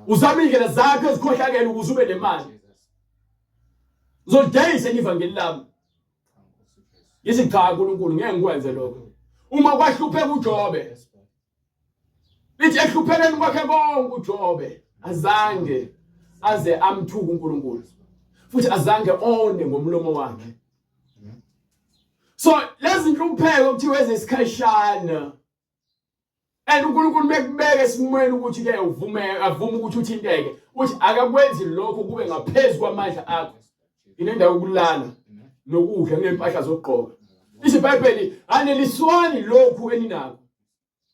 Uzama indlela zakhe ezikhohlakele ukuze ube nemali. Uzodayisa ivangeli lami. Yithi cha uNkulunkulu ngeke ngikwenze lokho. Uma kwahlupheka uJobe. Lithi ehluphekeni kwakhe konke uJobe azange aze amthuka uNkulunkulu. Futhi azange one ngomlomo wakhe. So lezi nhlupheko kuthiwa ezesikhashana. And uNkulunkulu bekubeka esimweni ukuthi ke avuma ukuthi uthinteke. Uthi akakwenzi lokho kube ngaphezulu kwamandla akho. Inendawo yokulala nokudla ngempahla zokugqoka. IBhayibheli aneliswani lokhu eninako.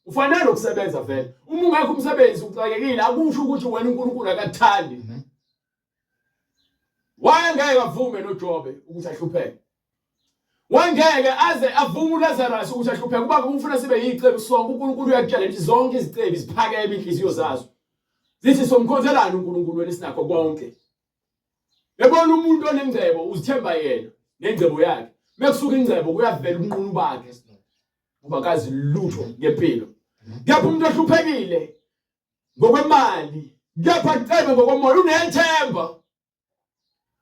Ufanele ukusebenza vele. Uma ungekho umsebenzi uxakekile akusho ukuthi wena uNkulunkulu akathandi. Wayengeke avume noJobe ukuthi ahlupheke. Wangeke aze avume uLazarus ukuthi ahlupheke kuba kufuna sibe yicebu sonke uNkulunkulu uyakutshela ukuthi zonke izicebi ziphakeme inhliziyo zazo. Zithi somkhonzelana uNkulunkulu wena sinakho konke. Yabona umuntu onengcebo uzithemba yena nengcebo yakhe. Mekusuka ingcebo kuyavela ubunqunu bakhe. Kuba kazi lutho ngempilo. Ngapha umuntu ohluphekile ngokwemali, ngapha cebe ngokwemoya unethemba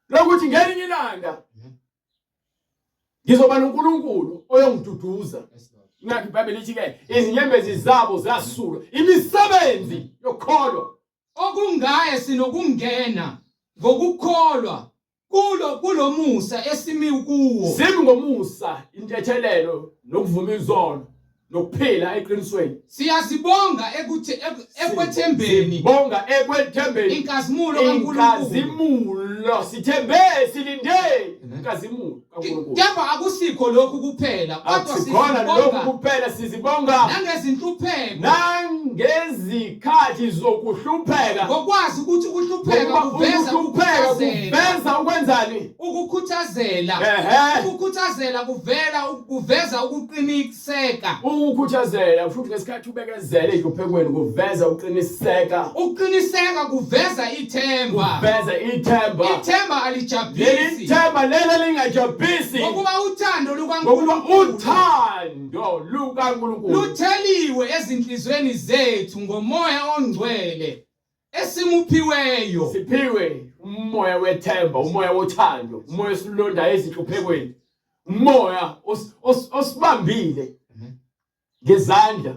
lokuthi ngelinye ilanga ngizoba noNkulunkulu oyongiduduza. Ngakho iBhayibheli lithi ke izinyembezi zabo zasulwa imisebenzi yokholwa okungaye sinokungena ngokukholwa kulo musa esimi kuwo. Simi ngomusa intethelelo nokuvuma izono nokuphila eqinisweni. Siyazibonga ekwethembeni. Bonga ekwethembeni. Inkazimulo kaNkulunkulu. Inkazimulo sithembe silinde inkazimulo kaNkulunkulu. Kepha akusikho lokhu kuphela kodwa sikhona lokhu kuphela sizibonga nangezinhlupheko nangezikhathi zokuhlupheka. Ngokwazi ukuthi ukuhlupheka kuveza ukwenzani? Ukukhuthazela. Ukukhuthazela kuveza ukuqiniseka. Ukukhuthazela futhi ngesikhathi ubekezele enhluphekweni kuveza uqiniseka. Uqiniseka kuveza ithemba. Kuveza ithemba. Ithemba alijabhisi. Ithemba lelo lingajabhisi. Ngokuba uthando lukaNkulunkulu lutheliwe ezinhlizweni zethu ngomoya ongcwele esimuphiweyo. Siphiwe umoya wethemba, umoya wothando, umoya osilonda ezinhluphekweni, umoya osibambile ngezandla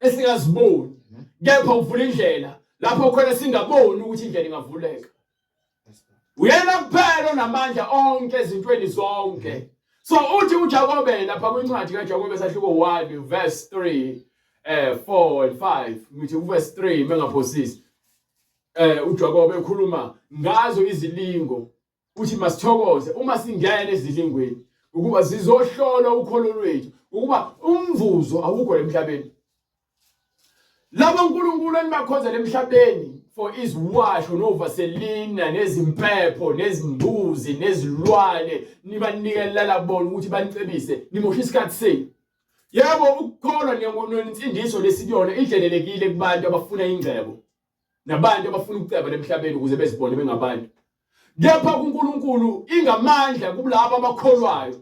esingaziboni. Kepha uvula indlela lapho khona singaboni ukuthi indlela ingavuleka. Uyena kuphela onamandla onke ezintweni zonke. So uthi uJakobe lapha kwincwadi kaJakobe sahluko 1 verse 3 4 and 5 ngithi verse 3 mengaphosisi. uJakobe ekhuluma ngazo izilingo uthi masithokoze uma singena ezilingweni ukuba sizohlola ukholo lwethu ukuba umvuzo awukho emhlabeni. Laba uNkulunkulu enibakhonzela emhlabeni for iziwasho novaselina nezimpepho nezimbuzi nezilwane nibanikela labona ukuthi banicebise nimosha isikhathi senu. Yebo ukukholwa nensindiso lesiyona ihlelelekile kubantu abafuna ingcebo nabantu abafuna ukuceba emhlabeni ukuze bezibone bengabantu. Kepha kuNkulunkulu ingamandla kulabo abakholwayo.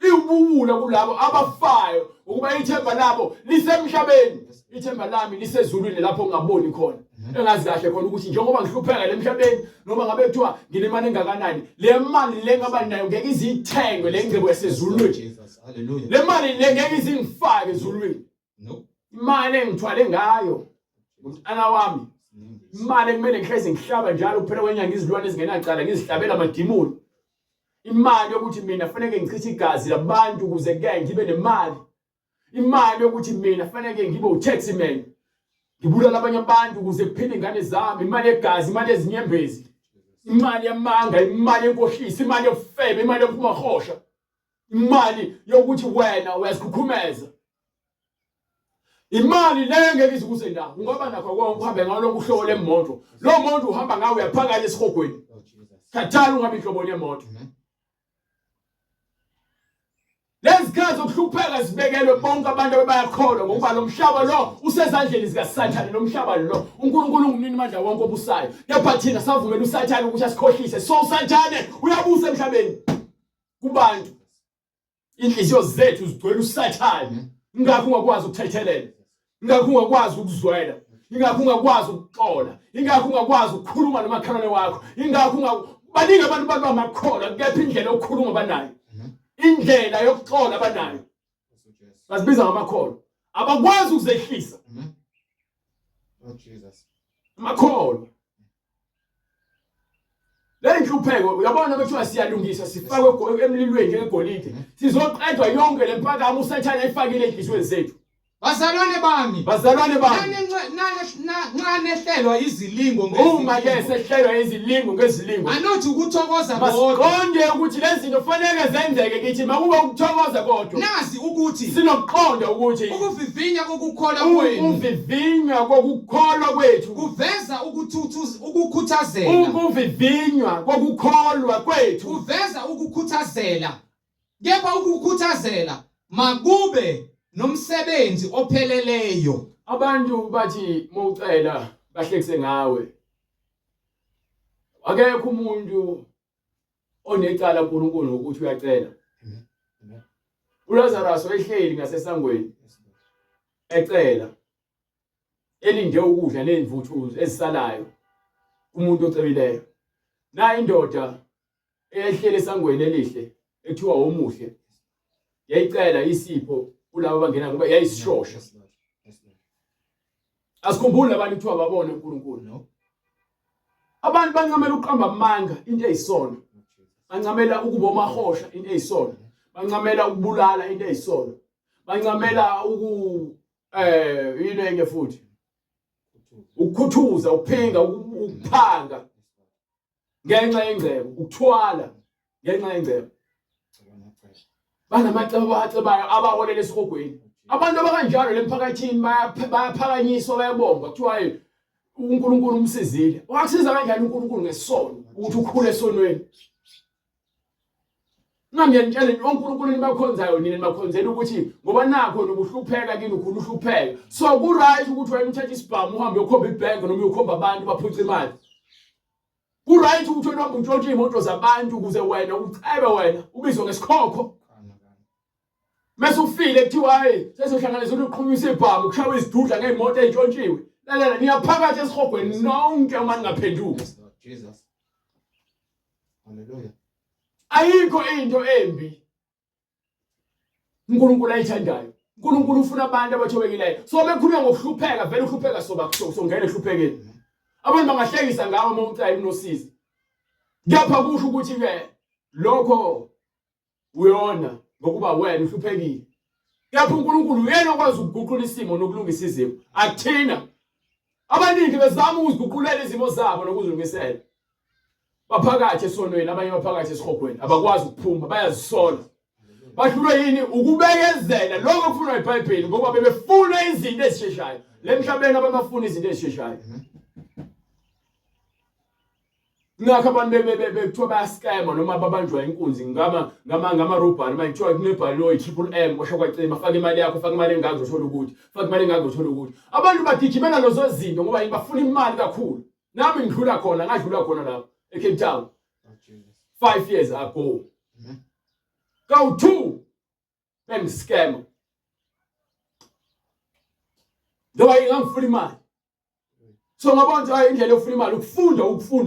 Iwubula kulabo abafayo ukuba ithemba labo lisemhlabeni. Ithemba lami lisezulwini lapho ngingaboni khona. Engazi kahle khona ukuthi njengoba ngihlupheka emhlabeni noma ngabe kuthiwa nginemali engakanani, le mali le ngaba nayo ngeke izithengwe le ngcebo yasezulwini. Hallelujah. Le mali le ngeke izingifake ezulwini. No. Imali engithwale ngayo umntana wami. Imali ekumele ngihlezi ngihlaba njalo kuphela kwenyanga izilwane ezingenacala ngizihlabela amadimoni. Imali yokuthi mina fanele ngichithe igazi labantu ukuze kuyeke ngibe nemali. Imali yokuthi mina fanele ngibe u-taxi man. Ngibulala abanye abantu ukuze kuphile ingane zami, imali yegazi, imali ezinyembezi. Imali yamanga, imali yenkohlisa, imali yofebe, imali yophumahosha. Imali yokuthi wena uyasikhukhumeza. Imali le ngeke izukuse ndawo. Ungaba nakho konke uhambe ngawo lonke uhlobo lemoto. Lo muntu uhamba ngawo uyaphakala esihogweni. Khathala ungabe inhlobo yemoto. Lezikhathi zokuhlupheka zibekelwe bonke abantu abayakholwa ngokuba lo mhlaba lo usezandleni zikaSathane. Lo mhlaba lo uNkulunkulu ungumnini mandla wonke obusayo. Kepha thina savumela uSathane ukuthi asikhohlise. So uSathane uyabusa emhlabeni kubantu. Inhliziyo zethu zigcwele uSathane. Ingakho ungakwazi ukuthethelela. Ingakho ungakwazi ukuzwela. Ingakho ungakwazi ukuxola. Ingakho ungakwazi ukukhuluma nomakhalane wakho. Ingakho baningi abantu bamakholwa kepha indlela yokukhuluma banayo. Indlela yokuxola banayo. Basibiza ngamakholo. Abakwazi ukuzehlisa. Oh Jesus. Amakholo. Le nhlupheko uyabona bethiwa siyalungisa sifakwe emlilweni njengegolide. Sizoqedwa yonke lempakamo uSathane ayifakile enhlizweni zethu. Bazalwane bami. Nxa nehlelwa izilingo Uma ke sehlelwa izilingo ngezilingo. Anothi ukuthokoza kodwa. Masiqonde ukuthi lezi zinto fanele zenzeke kithi makuba ukuthokoza kodwa. Nazi ukuthi sinokuqonda ukuthi ukuvivinya kokukholwa kwenu. Ukuvivinywa kokukholwa kwethu kuveza ukukhuthazela. Ukuvivinywa kokukholwa kwethu kuveza ukukhuthazela. Kepha ukukhuthazela makube nomsebenzi opheleleyo. Abantu bathi mawucela bahlekise ngawe. Akekho umuntu onecala kuNkulunkulu ukuthi uyacela. uLazarus wayehleli ngasesangweni ecela elinde ukudla nezimvuthuzo ezisalayo umuntu ocebileyo. Na indoda eyayihleli esangweni elihle ethiwa omuhle yayicela isipho kulabo bangena ngoba yayisishosha. Asikhumbule abantu kuthiwa babona uNkulunkulu no. Abantu bancamela ukuqamba amanga into eyisona. Bancamela ukuba omahosha into eyisona. Bancamela ukubulala into eyisona. Bancamela yini enye futhi. Ukukhuthuza, ukuphinga, ukuphanga. Ngenxa yengcebo, ukuthwala ngenxa yengcebo. Banamacebo bacebayo abaholela esihogweni. Abantu abakanjalo lemphakathini bayaphakanyiswa bayabonga kuthiwa uNkulunkulu umsizile. Wakusiza kanjani uNkulunkulu ngesono ukuthi ukhule esonweni? Ngamyantshela uNkulunkulu nibakhonzayo nina nibakhonzela ukuthi ngoba nakho nokuhlupheka kini ukhulu uhlupheka. So ku right ukuthi wena uthathe isibhamu uhambe uyokhomba ibank noma uyokhomba abantu baphuca imali. Ku right ukuthi wena uhambe utshontshe imoto zabantu ukuze wena ucebe wena ubizwe ngesikhokho. Mase ufile kuthiwa sesohlanganisa uqhumisa ibhamu kushawa izidudla ngeimoto ezintshontshiwe. Lalela niyaphakathi esihogweni nonke uma ningaphenduka. Jesus. Hallelujah. Ayikho into embi uNkulunkulu ayithandayo. uNkulunkulu ufuna abantu abathobekileyo. So bekhulunywa ngokuhlupheka vele uhlupheka songena ehluphekeni. Abantu bangahlekisa ngawo uma ucela unosizi. Kepha kusho ukuthi ke lokho uyona ngokuba wena uhluphekile. Kepha uNkulunkulu uyena okwazi ukuguqula isimo nokulungisa izimo. Akuthina. Abaningi bezama ukuziguqulela izimo zabo nokuzilungisela. Baphakathi esonweni, abanye baphakathi esihogweni, abakwazi ukuphuma, bayazisola. Bahlulwe yini ukubekezela lokho okufunwa eBhayibheli ngoba bebefuna izinto ezisheshayo. Lemhlabeni abafuna izinto ezisheshayo. Ngakho abantu bethiwa bayascam noma babanjwa inkunzi ngama robot manje kuthiwa kunebhalo triple M kwasho kwacima faka imali yakho faka imali engazi uthola ukuthi faka imali engazi uthola ukuthi abantu bagijimela lezo zinto ngoba yini bafuna imali kakhulu. Nami ngidlula khona ngadlula khona lapha eCape Town 5 years ago. Go to scam. Ngoba ingangifuna imali. So ngabona indlela yokufuna imali ukufunda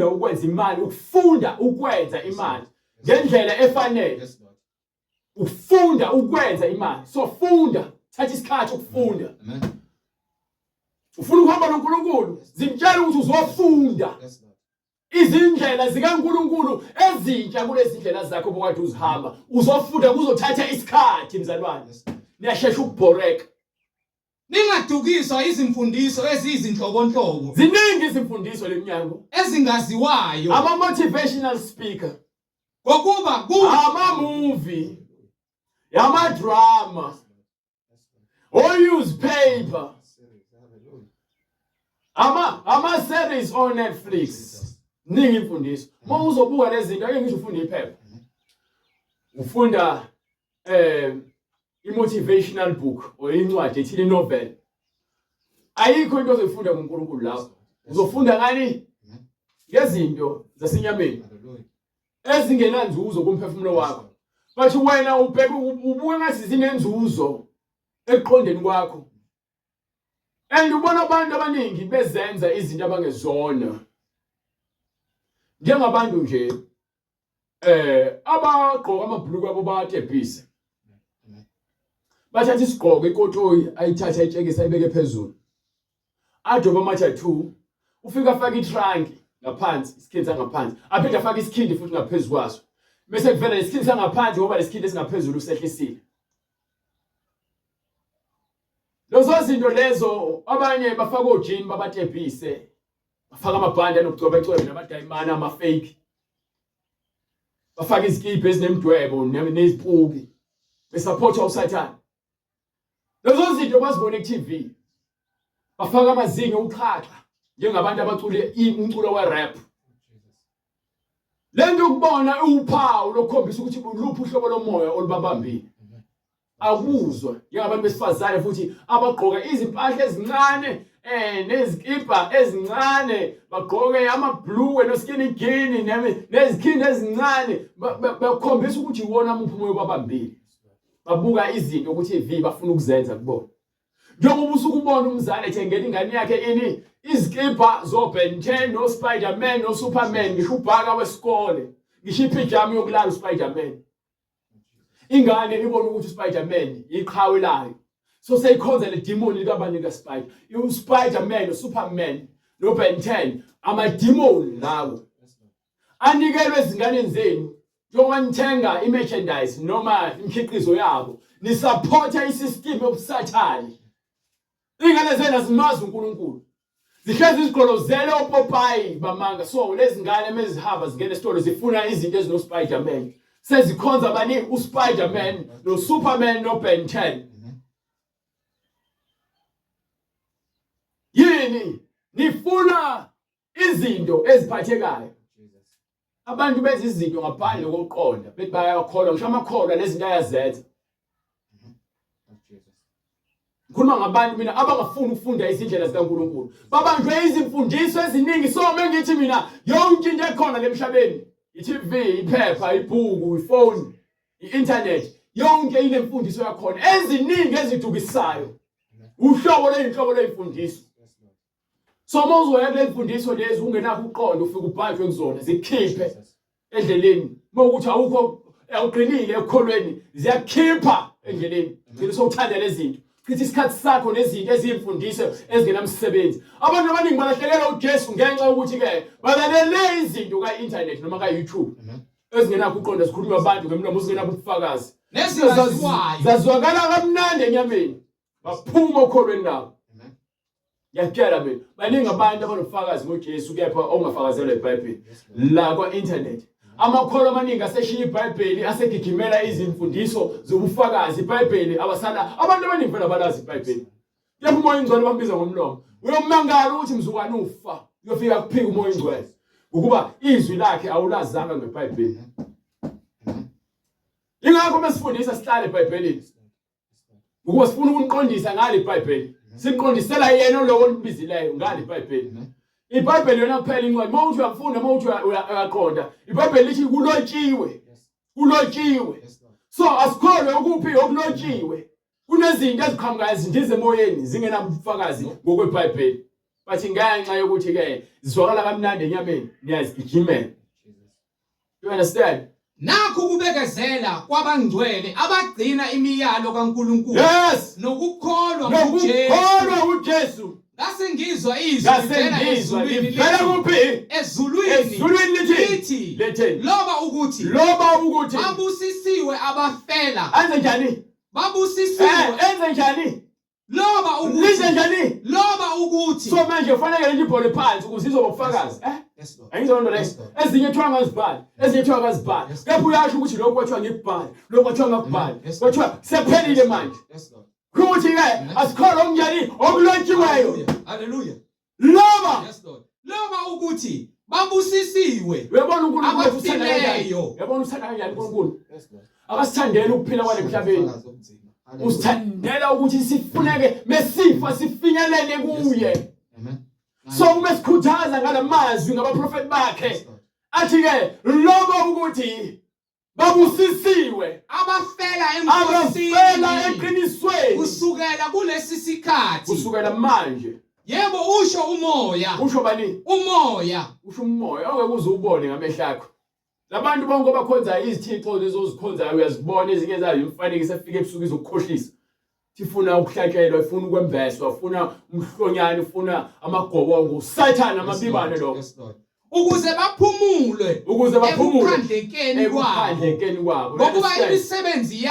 ukwenza imali ukufunda ukwenza imali ngendlela efanele. Ufunda ukwenza imali. So funda, thatha isikhathi ukufunda. Ufuna ukuhamba noNkulunkulu, zimtshela ukuthi uzofunda. Izindlela zikaNkulunkulu ezintsha kulezi ndlela zakho bokade uzihamba. Uzofunda kuzothatha isikhathi mzalwane. Niyashesha ukubhoreka. Ningadukiswa izimfundiso ezizinhlobonhlobo. Ziningi izimfundiso leminyango ezingaziwayo. Ama motivational speaker. Ngokuba ama movie. Ama drama. Or newspaper. Ama series on Netflix. Ningi imfundiso. Uma uzobuka lezi zinto ake ngisho ufunda iphepha. Ufunda motivational book or incwadi ethile novel. Ayikho into ozoyifunda ngoNkulunkulu lapho. Uzofunda ngani? Ngezinto zasenyameni. Ezingenanzuzo kumphefumulo wakho. Bathi wena ubheka ubuka ngathi zinenzuzo eqondeni kwakho. And ubona abantu abaningi bezenza izinto abangezona. Njengabantu nje abagqoka amabhuluku abo batebhisa. Bathatha isigqoko ikotoyi ayithatha ayitshekisa ayibeke phezulu. Adoba ama-tattoo ufika afaka itrunk ngaphansi iskindi sangaphansi. Aphinde afaka iskindi futhi ngaphezulu kwaso. Bese kuvela iskindi sangaphansi ngoba leskindi esingaphezulu usehlisile. Lezo zinto lezo abanye bafaka ojini babatebhise. Bafaka amabhande anokugcoba namadayimana ama-fake. Bafaka izikipa ezinemdwebo nezipuki. Besupport uSathane. Lezo zinto bazibona ku-TV. Bafaka amazinga uxhaxha njengabantu abacule umculo we-rap. Lento ukubona uphawu lokhombisa ukuthi uluphi uhlobo lomoya olubabambile. Akuzwa njengabantu besifazane futhi abagqoka izimpahla ezincane nezikipa ezincane bagqoke amabhluwe noskini gini nezikhindi ezincane bakhombisa ukuthi iwona umphumulo babambile. Babuka izinto ukuthi ivi bafuna ukuzenza kubona. Njengoba usukubona umzali ethengela ingane yakhe ini izikipa zoBen 10 no Spider-Man no Superman ngisho ubhaka wesikole ngisho ipijama yokulala uSpider-Man. Ingane ibona ukuthi uSpider-Man iqhawe layo. So seyikhonza le demon likabani kaSpider. uSpider-Man uSuperman noBen 10 ama demon lawo. Anikelwe ezinganeni zenu njengoba nithenga imerchandise noma imikhiqizo yabo ni supporta isystem yobusathane. Ingane zena zimazi uNkulunkulu. Zihlezi izigqolozele opopayi bamanga. So lezi ngane mezihamba zingena esitolo zifuna izinto ezino Spider-Man. Sezikhonza bani uSpider-Man noSuperman noBen 10. Yini nifuna izinto eziphathekayo. Abantu benza izinto ngaphandle kokuqonda bethi bayakholwa ngisho amakholwa lezinto ayazenza. Ngikhuluma ngabantu mina abangafuni ukufunda izindlela zikaNkulunkulu. Babanjwe izimfundiso eziningi so mengithi mina yonke into ekhona lemhlabeni, iTV, iphepha, ibhuku, ifone, iinternet, yonke inemfundiso yakhona eziningi ezidukisayo. Uhlobo lwemfundiso. So mawuzoya kule mfundiso lezi ungenakho uqondo ufika ubhanjwe kuzona zikhiphe endleleni. Mawukuthi awukho awuqinile ekholweni ziyakhipha endleleni. Ngeke sokuthanda lezi zinto. Kithi isikhathi sakho nezinto ezimfundiso ezingenamsebenzi. Abantu abaningi balahlekelwa uJesu ngenxa yokuthi ke balalele izinto ka-internet noma ka-YouTube. Ezingenakho uqondo zikhuluma abantu ngemlomo uzingenakho ubufakazi. Nezizaziwayo zazwakala kamnandi enyameni. Baphuma okholweni nabo. Ngiyakutshela mina baningi abantu abanobufakazi ngoJesu kepha ongafakazelwa iBhayibheli la kwa-internet. Amakholwa amaningi aseshiya iBhayibheli asegigimela izimfundiso zobufakazi iBhayibheli abasala abantu abaningi vele abalazi iBhayibheli. Kepha umoya oyingcwele bambiza ngomlomo. Uyomangala ukuthi mzukwane ufa uyofika kuphika umoya oyingcwele ukuba izwi lakhe awulazanga ngeBhayibheli. Ingakho mesifundisa sihlale eBhayibhelini ukuba sifuna ukuqondisa ngale iBhayibheli. Siqondisela yena lo olibizileyo ngale iBhayibheli. iBhayibheli yona kuphela incwadi. Mawuthi uyafunda mawuthi uyaqonda iBhayibheli lithi kulotshiwe. Kulotshiwe. So asikholwe ukuphi okulotshiwe. Kunezinto eziqhamukayo ezindize emoyeni zingenabufakazi ngokweBhayibheli. Bathi ngenxa yokuthi ke zizwakala kamnandi enyameni niyazigijimela. You understand? Nakho kubekezela kwabangcwele abagcina imiyalo kaNkuluNkulu. Yes. Nokukholwa Nokukholwa uJesu. Ngase ngizwa izwi livela kuphi? Ezulwini lithi letheni loba ukuthi babusisiwe abafela. Enze njani? Babusisiwe. Enze njani? Loba ukuthi lize njani? Loba ukuthi so manje kufanele nje ibhole phansi ukuze izoba ubufakazi. Ayizona leyo. Ezinye ethiwa ngazibhali, ezinye ethiwa ngazibhali. Kepha uyasho ukuthi lokho kwathiwa ngibhali, lokho kwathiwa ngakubhali. Kwathiwa sephelile manje. Kuthi ke asikholwa okunjani okulotshiweyo. Hallelujah. Loba. Yes Lord. Loba ukuthi babusisiwe. Uyabona uNkulunkulu abafileyo. Uyabona uthanda kanjani uNkulunkulu? Akasithandela ukuphila kwale emhlabeni. Usithandela ukuthi sifuneke mesifa sifinyelele kuye. Amen. So uma sikhuthaza ngalamazwi ngabaprofeti bakhe athi ke loba ukuthi babusisiwe abafela eqinisweni kusukela kulesi sikhathi kusukela manje. Yebo usho umoya. Usho bani? Umoya. Usho umoya ongeke uze ubone ngamehlo akho. Labantu bonke abakhonza izithixo lezo zikhonzayo uyazibona ezinye zayo imfanekise efike ebusuku izokukhohlisa. Tifuna ukuhlatshelwa, ifuna ukwembeswa, ufuna umhlonyane, ufuna amagobongo, usathana amabibane lokho. Ukuze baphumule ekukhandlekeni kwabo. Ngokuba imisebenzi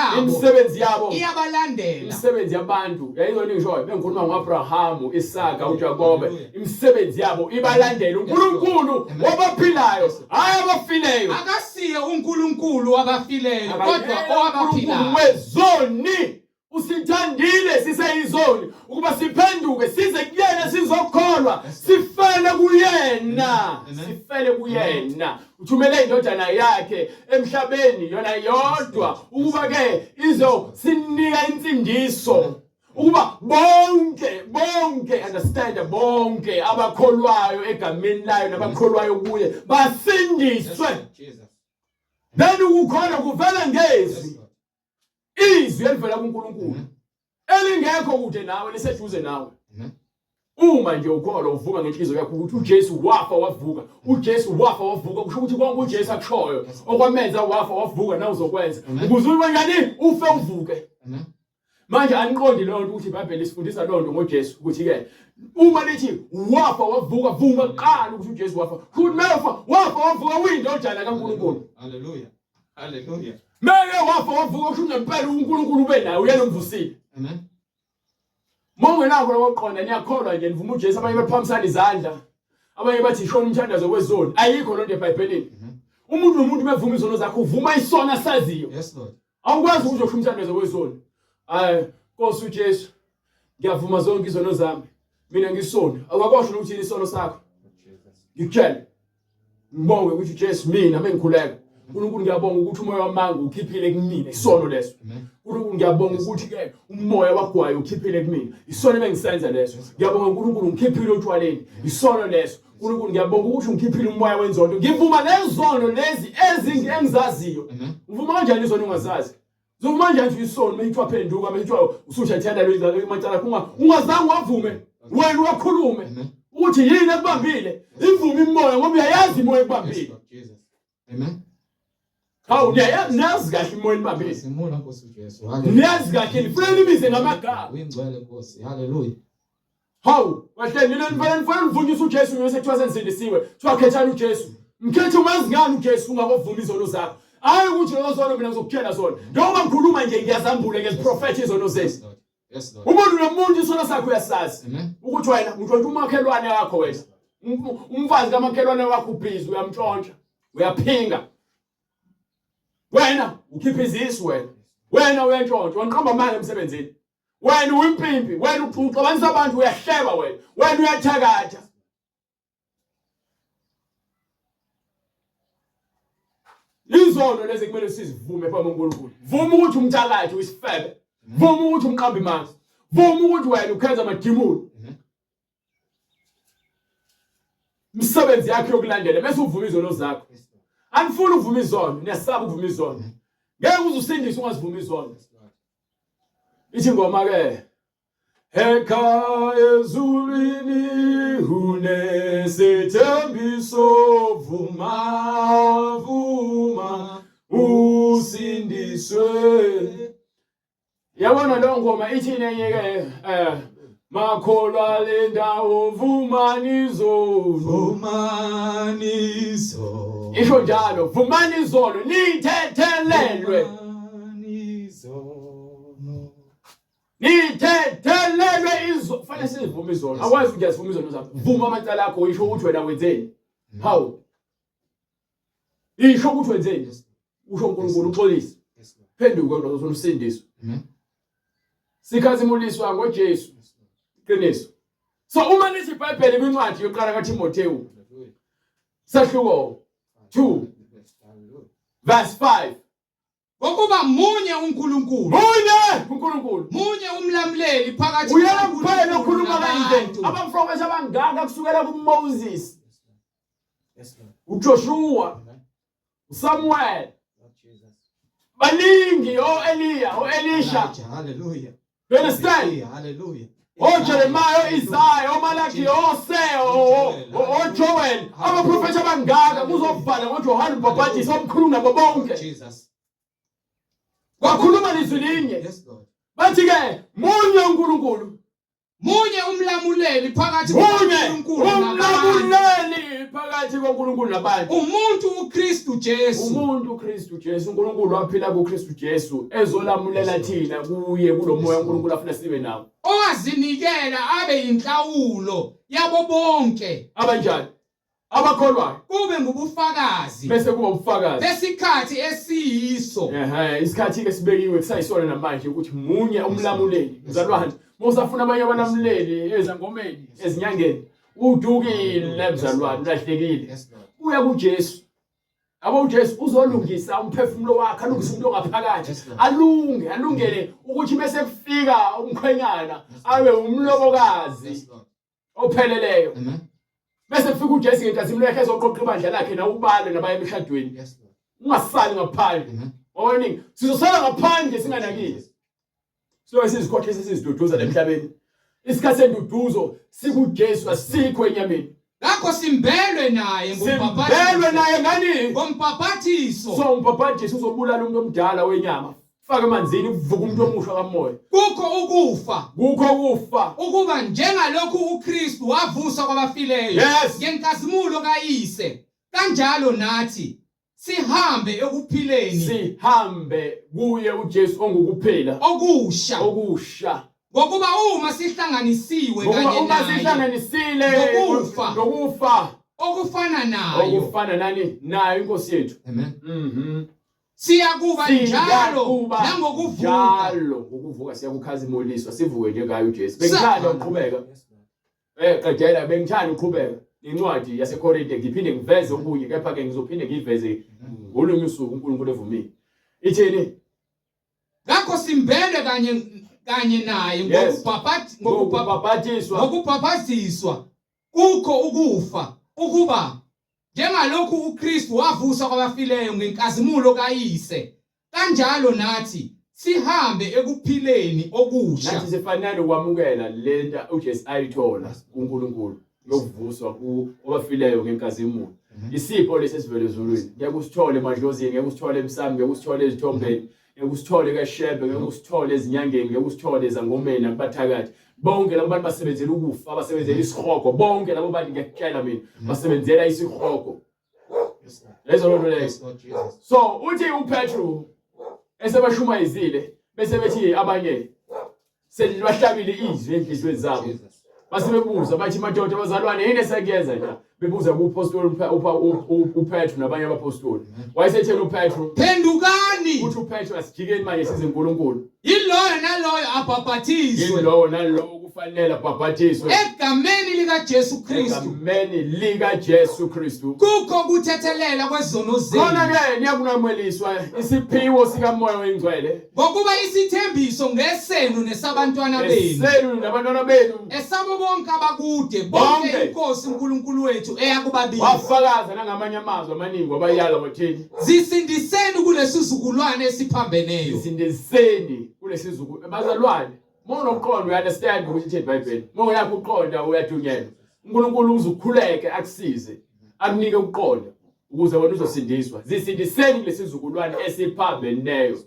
yabo iyabalandela. Imisebenzi yabantu yayizona ngisho bengikhuluma ngoAbraham, Isaka, uJakobe. Imisebenzi yabo ibalandela uNkulunkulu wabaphilayo, hayi abafileyo. Akasiye uNkulunkulu wabafileyo kodwa owabaphilayo. Wezoni usithandile siseyizoni ukuba siphenduke size kuyena sizokholwa sifele kuyena. Sifele kuyena. Uthumele indodana yakhe emhlabeni yona yodwa ukuba ke izo sinika insindiso ukuba bonke understand bonke abakholwayo egameni layo nabakholwayo kuye basindiswe. Then ukukholwa kuvela ngezwi. Izwi elivela kuNkulunkulu elingekho kude nawe liseduze nawe. Uma nje ukholwa uvuka ngenhliziyo yakho ukuthi uJesu wafa wavuka, uJesu wafa wavuka, kusho ukuthi konke uJesu akushoyo okwamenza wafa wavuka nawe uzokwenza ukuze ube njani ufe uvuke. Manje aniqondi lo nto ukuthi iBhayibheli isifundisa lo nto ngoJesu ukuthi ke uma lithi wafa wavuka vuma qala ukuthi uJesu wafa futhi mefa wafa wavuka uyindodana kaNkulunkulu. Hallelujah. Hallelujah. Meke wafa wavuka kusho ngempela uNkulunkulu ube naye uyena omvusile. Amen. Mongenakho lokuqonda niyakholwa nje nivuma uJesu abanye baphamisana izandla. Abanye bathi ishona umthandazo wezoni. Ayikho lonto eBhayibhelini. Umuntu nomuntu mevuma izono zakhe uvuma isona saziyo. Yes Lord. Awukwazi ukuzosho umthandazo wezoni. Nkosi uJesu ngiyavuma zonke izono zami. Mina ngisona. Awukakosho ukuthi isono sakho. Ngikutshela. Ngibonge ukuthi uJesu mina mengikhuleka. uNkulunkulu ngiyabonga ukuthi umoya wamanga ukhiphile kumina isono leso. uNkulunkulu ngiyabonga ukuthi ke umoya wagwayo ukhiphile kumina isono bengisenza leso. Ngiyabonga uNkulunkulu ngikhiphile utshwaleni isono leso. uNkulunkulu ngiyabonga ukuthi ngikhiphile umoya wenzondo. Ngivuma lezono lezi engizaziyo. Uvuma kanjani izono ungazazi? Zovuma kanjani isono methwa phenduka methwa usushathanda lo imacala ungazange wavume wena wakhulume uthi yini ekubambile ivume imoya ngoba uyayazi imoya ekubambile. Amen. Hawu niyazi kahle imoya ekubambile. Simula Nkosi uJesu. Niyazi kahle nifuna nibize ngamagama. Uyingcwele Nkosi. Hallelujah. Hawu kahle nifuna nivunyise uJesu bese kuthiwa sensindisiwe. Kuthiwa khethana uJesu. Mkhethe umazi ngani uJesu ungabovuma izono zakho. Hayi ukuthi lezo zono mina ngizokutshela zona. Noma ngikhuluma nje ngiyazambule ngeziprofethi izono zesi. Yes, Lord. Umuntu nomuntu isono sakhe uyasazi. Amen. Ukuthi wena untshontsha umakhelwane wakho wena. Umfazi kamakhelwane wakho ubhizi uyamtshontsha. Uyaphinga. Wena ukhipha izisu wena. Wena uyantshontsha, wanqamba manje emsebenzini. Wena uyimpimpi, wena uxabanisa abantu uyahleba wena. Wena uyathakatha. Izono lezi kumele sizivume phambi koNkulunkulu. Vuma ukuthi umthakathi uyisifebe. Vuma ukuthi umqambi manje. Vuma ukuthi wena ukhenza amadimoni. Umsebenzi yakhe yokulandela bese uvuma izono zakho. Anifuni ukuvuma izono, niyasaba ukuvuma izono. Ngeke uzusindiswe ungazivuma izono. Ithi ngoma ke Eka ezulwini unesethembiso vuma vuma usindiswe. Yabona lo ngoma ithi nenye ke makholwa le ndawo vumanizo isho njalo vumanizono nithethelelwe nithethelelwe izo fanele sivume izono akwazi ukuthi asivuma izono zakho vuma amacala akho isho ukuthi wena wenzeni how isho ukuthi wenzeni usho uNkulunkulu uxolise phenduke kodwa uzosindiswa sikhazimuliswa ngoJesu qiniso. So uma nithi iBhayibheli kwincwadi yokuqala kaTimoteyu sahluko 2 verse 5 ngokuba munye uNkulunkulu munye umlamuleli phakathi uyaphela ukhuluma kanjani abamfowethu abangaka kusukela kuMoses uJoshua uSamuel baningi Eliya Elisha. Hallelujah. You understand? Hallelujah. Jeremiah, Isaiah, Malachi, Hosea, Joel, abaprofeti abangaka kuzobhala ngoJohane uMbhaphathizi omkhuluma nabo bonke. Jesus. Wakhuluma lizwi linye. Yes, Lord. Bathi ke munye uNkulunkulu. Munye umlamuleli phakathi koNkulunkulu nabantu. Umuntu uKristu Jesu. uNkulunkulu waphila kuKristu Jesu ezolamulela thina kuye kulomoya uNkulunkulu afuna sibe nawo. Owazinikela abe inhlawulo yabo bonke. Abanjani? Abakholwayo. Kube ngubufakazi. Bese kuba ubufakazi. Besikhathi esiyiso. Isikhathi ke sibekiwe kusayisona namanje ukuthi munye umlamuleli. Mzalwane, mosafuna abanye abanamuleli ezangomeni, ezinyangeni. Udukile mzalwane, ulahlekile. Uya kuJesu. Abo uJesu uzolungisa umphefumulo wakhe, alungise umuntu ongaphakathi. Alungele ukuthi bese kufika umkhwenyana abe umlobokazi opheleleyo. Amen. Bese kufika uJesu ngenkazimulo yakhe ezoqoqa ibandla lakhe nawubale nabaye emshadweni. Ungasali ngaphandle. Oweningi sizosala ngaphandle singanakile. So sizikhohle sesiziduduza emhlabeni. Isikhathi senduduzo sikuJesu asikho enyameni. Ngakho simbelwe naye ngani? Ngombhaphathiso. So umbhaphathiso uzobulala umuntu omdala wenyama. Faka emanzini kuvuka umuntu omusha kamoya. Kukho ukufa. Ukuba njengalokhu uKristu wavusa kwabafileyo ngenkazimulo kaYise, kanjalo nathi sihambe ekuphileni. Kuye uJesu ongukuphela. Okusha. Ngokuba uma sihlanganisiwe kanye naye ngokufa okufana nayo. Okufana nani? Nayo inkosi yethu. Amen. Siyakuba njalo nangokuvuka. Ukuvuka siyakukhazimuliswa sivuke njengayo uJesu. Bengithanda uqhubeka. Qedela bengithanda uqhubeka. Incwadi yaseKorinte ngiphinde ngiveze okunye kepha ke ngizophinde ngiveze ngolunye usuku uNkulunkulu evumile. Ithini? Ngakho simbelwe kanye naye ngokubhaphathiswa kukho ukufa ukuba njengalokhu uKristu wavusa kwabafileyo ngenkazimulo kaYise, kanjalo nathi sihambe ekuphileni okusha. Nathi sifanele ukwamukela lento uJesu ayithola kuNkulunkulu yokuvuswa kwabafileyo ngenkazimulo. Isipho lesivele ezulwini. Ngeke usithole emadlozini, ngeke usithole emsamo, ngeke usithole ezithombeni, ngeke usithole kaShebe, ngeke usithole ezinyangeni, ngeke usithole ezangomeni nakubathakathi. Bonke labo bantu basebenzela ukufa, abasebenzela isihogo, bonke labo bantu ngiyakutshela mina basebenzela isihogo. Lezo lonto lezo. So uthi uPetru esebashumayizile bese bethi abanye selibahlabile izwi enhlizweni zabo base bebuza bathi madoda abazalwane yini esekuyenza nje bebuza kuPostoli uPetro nabanye abapostoli wayesethela uPetro phendukani uthi uPetro asijikeni manje size uNkulunkulu yiloyo naloyo abhabhathizwe yilowo nalowo kufanele abhabhathiswe egameni likaJesu Kristu egameni likaJesu Kristu kukho kuthethelela kwezono zenu khona ke niyakunqameliswa isiphiwo sikaMoya oNgcwele ngokuba isithembiso ngesenu nesabantwana benu esenu nabantwana benu esabo bonke abakude bonke inkosi uNkulunkulu wethu eyakubabili wafakaza nangamanye amazwi amaningi wabayala wathini zisindiseni kulesizukulwane esiphambeneyo sindiseni kulesizukulwane abazalwane monoqondo uunderstand ukuthi iBhayibheli moyakho uqonda uyadunyelwa uNkulunkulu uzukhuleke akusize akunike ukuqonda ukuze wena uzosindiswa zisindiseni kulesizukulwane esiphambeneyo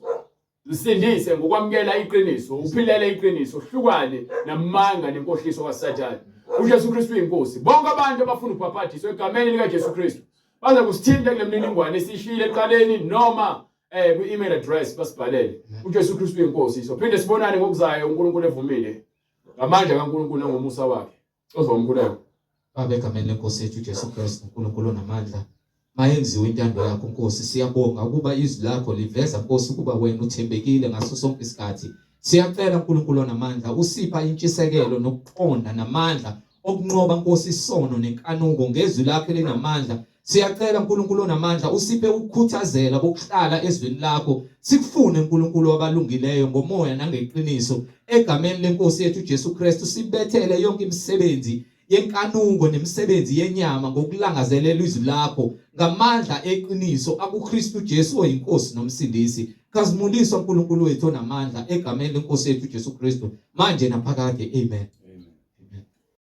usindise ngokwamukela iqiniso uphilele iqiniso uhlukane namanga nenkohliso kaSathane uJesu Kristu inkosi bonke abantu abafuna ukubhaphathiswa egameni likaJesu Kristu baza kusithinta kule mniningwane esishile eqaleni noma ku-email address basibhalele uJesu Kristu inkosi sophinde sibonane ngokuzayo uNkulunkulu evumile ngamandla kaNkulunkulu nangomusa wakhe ozomkhuleko Baba egameni lenkosi yethu uJesu Kristu uNkulunkulu namandla mayenziwe intando yakho Nkosi siyabonga ukuba izwi lakho liveza Nkosi ukuba wena uthembekile ngaso sonke isikhathi siyacela uNkulunkulu namandla usipha intshisekelo nokuqonda namandla okunqoba Nkosi isono nenkanuko ngezwi lakho linamandla siyacela uNkulunkulu namandla usiphe ukukhuthazela bokuhlala ezweni lakho sikufune uNkulunkulu wabalungileyo ngomoya nangeqiniso egameni lenkosi yethu uJesu Kristu sibethele yonke imisebenzi yenkanuko nemisebenzi yenyama ngokulangazelela izwi lakho ngamandla eqiniso akuKristu Jesu oyinkosi nomsindisi kazimuliswa uNkulunkulu wethu namandla egameni lenkosi yethu uJesu Kristu manje naphakade amen.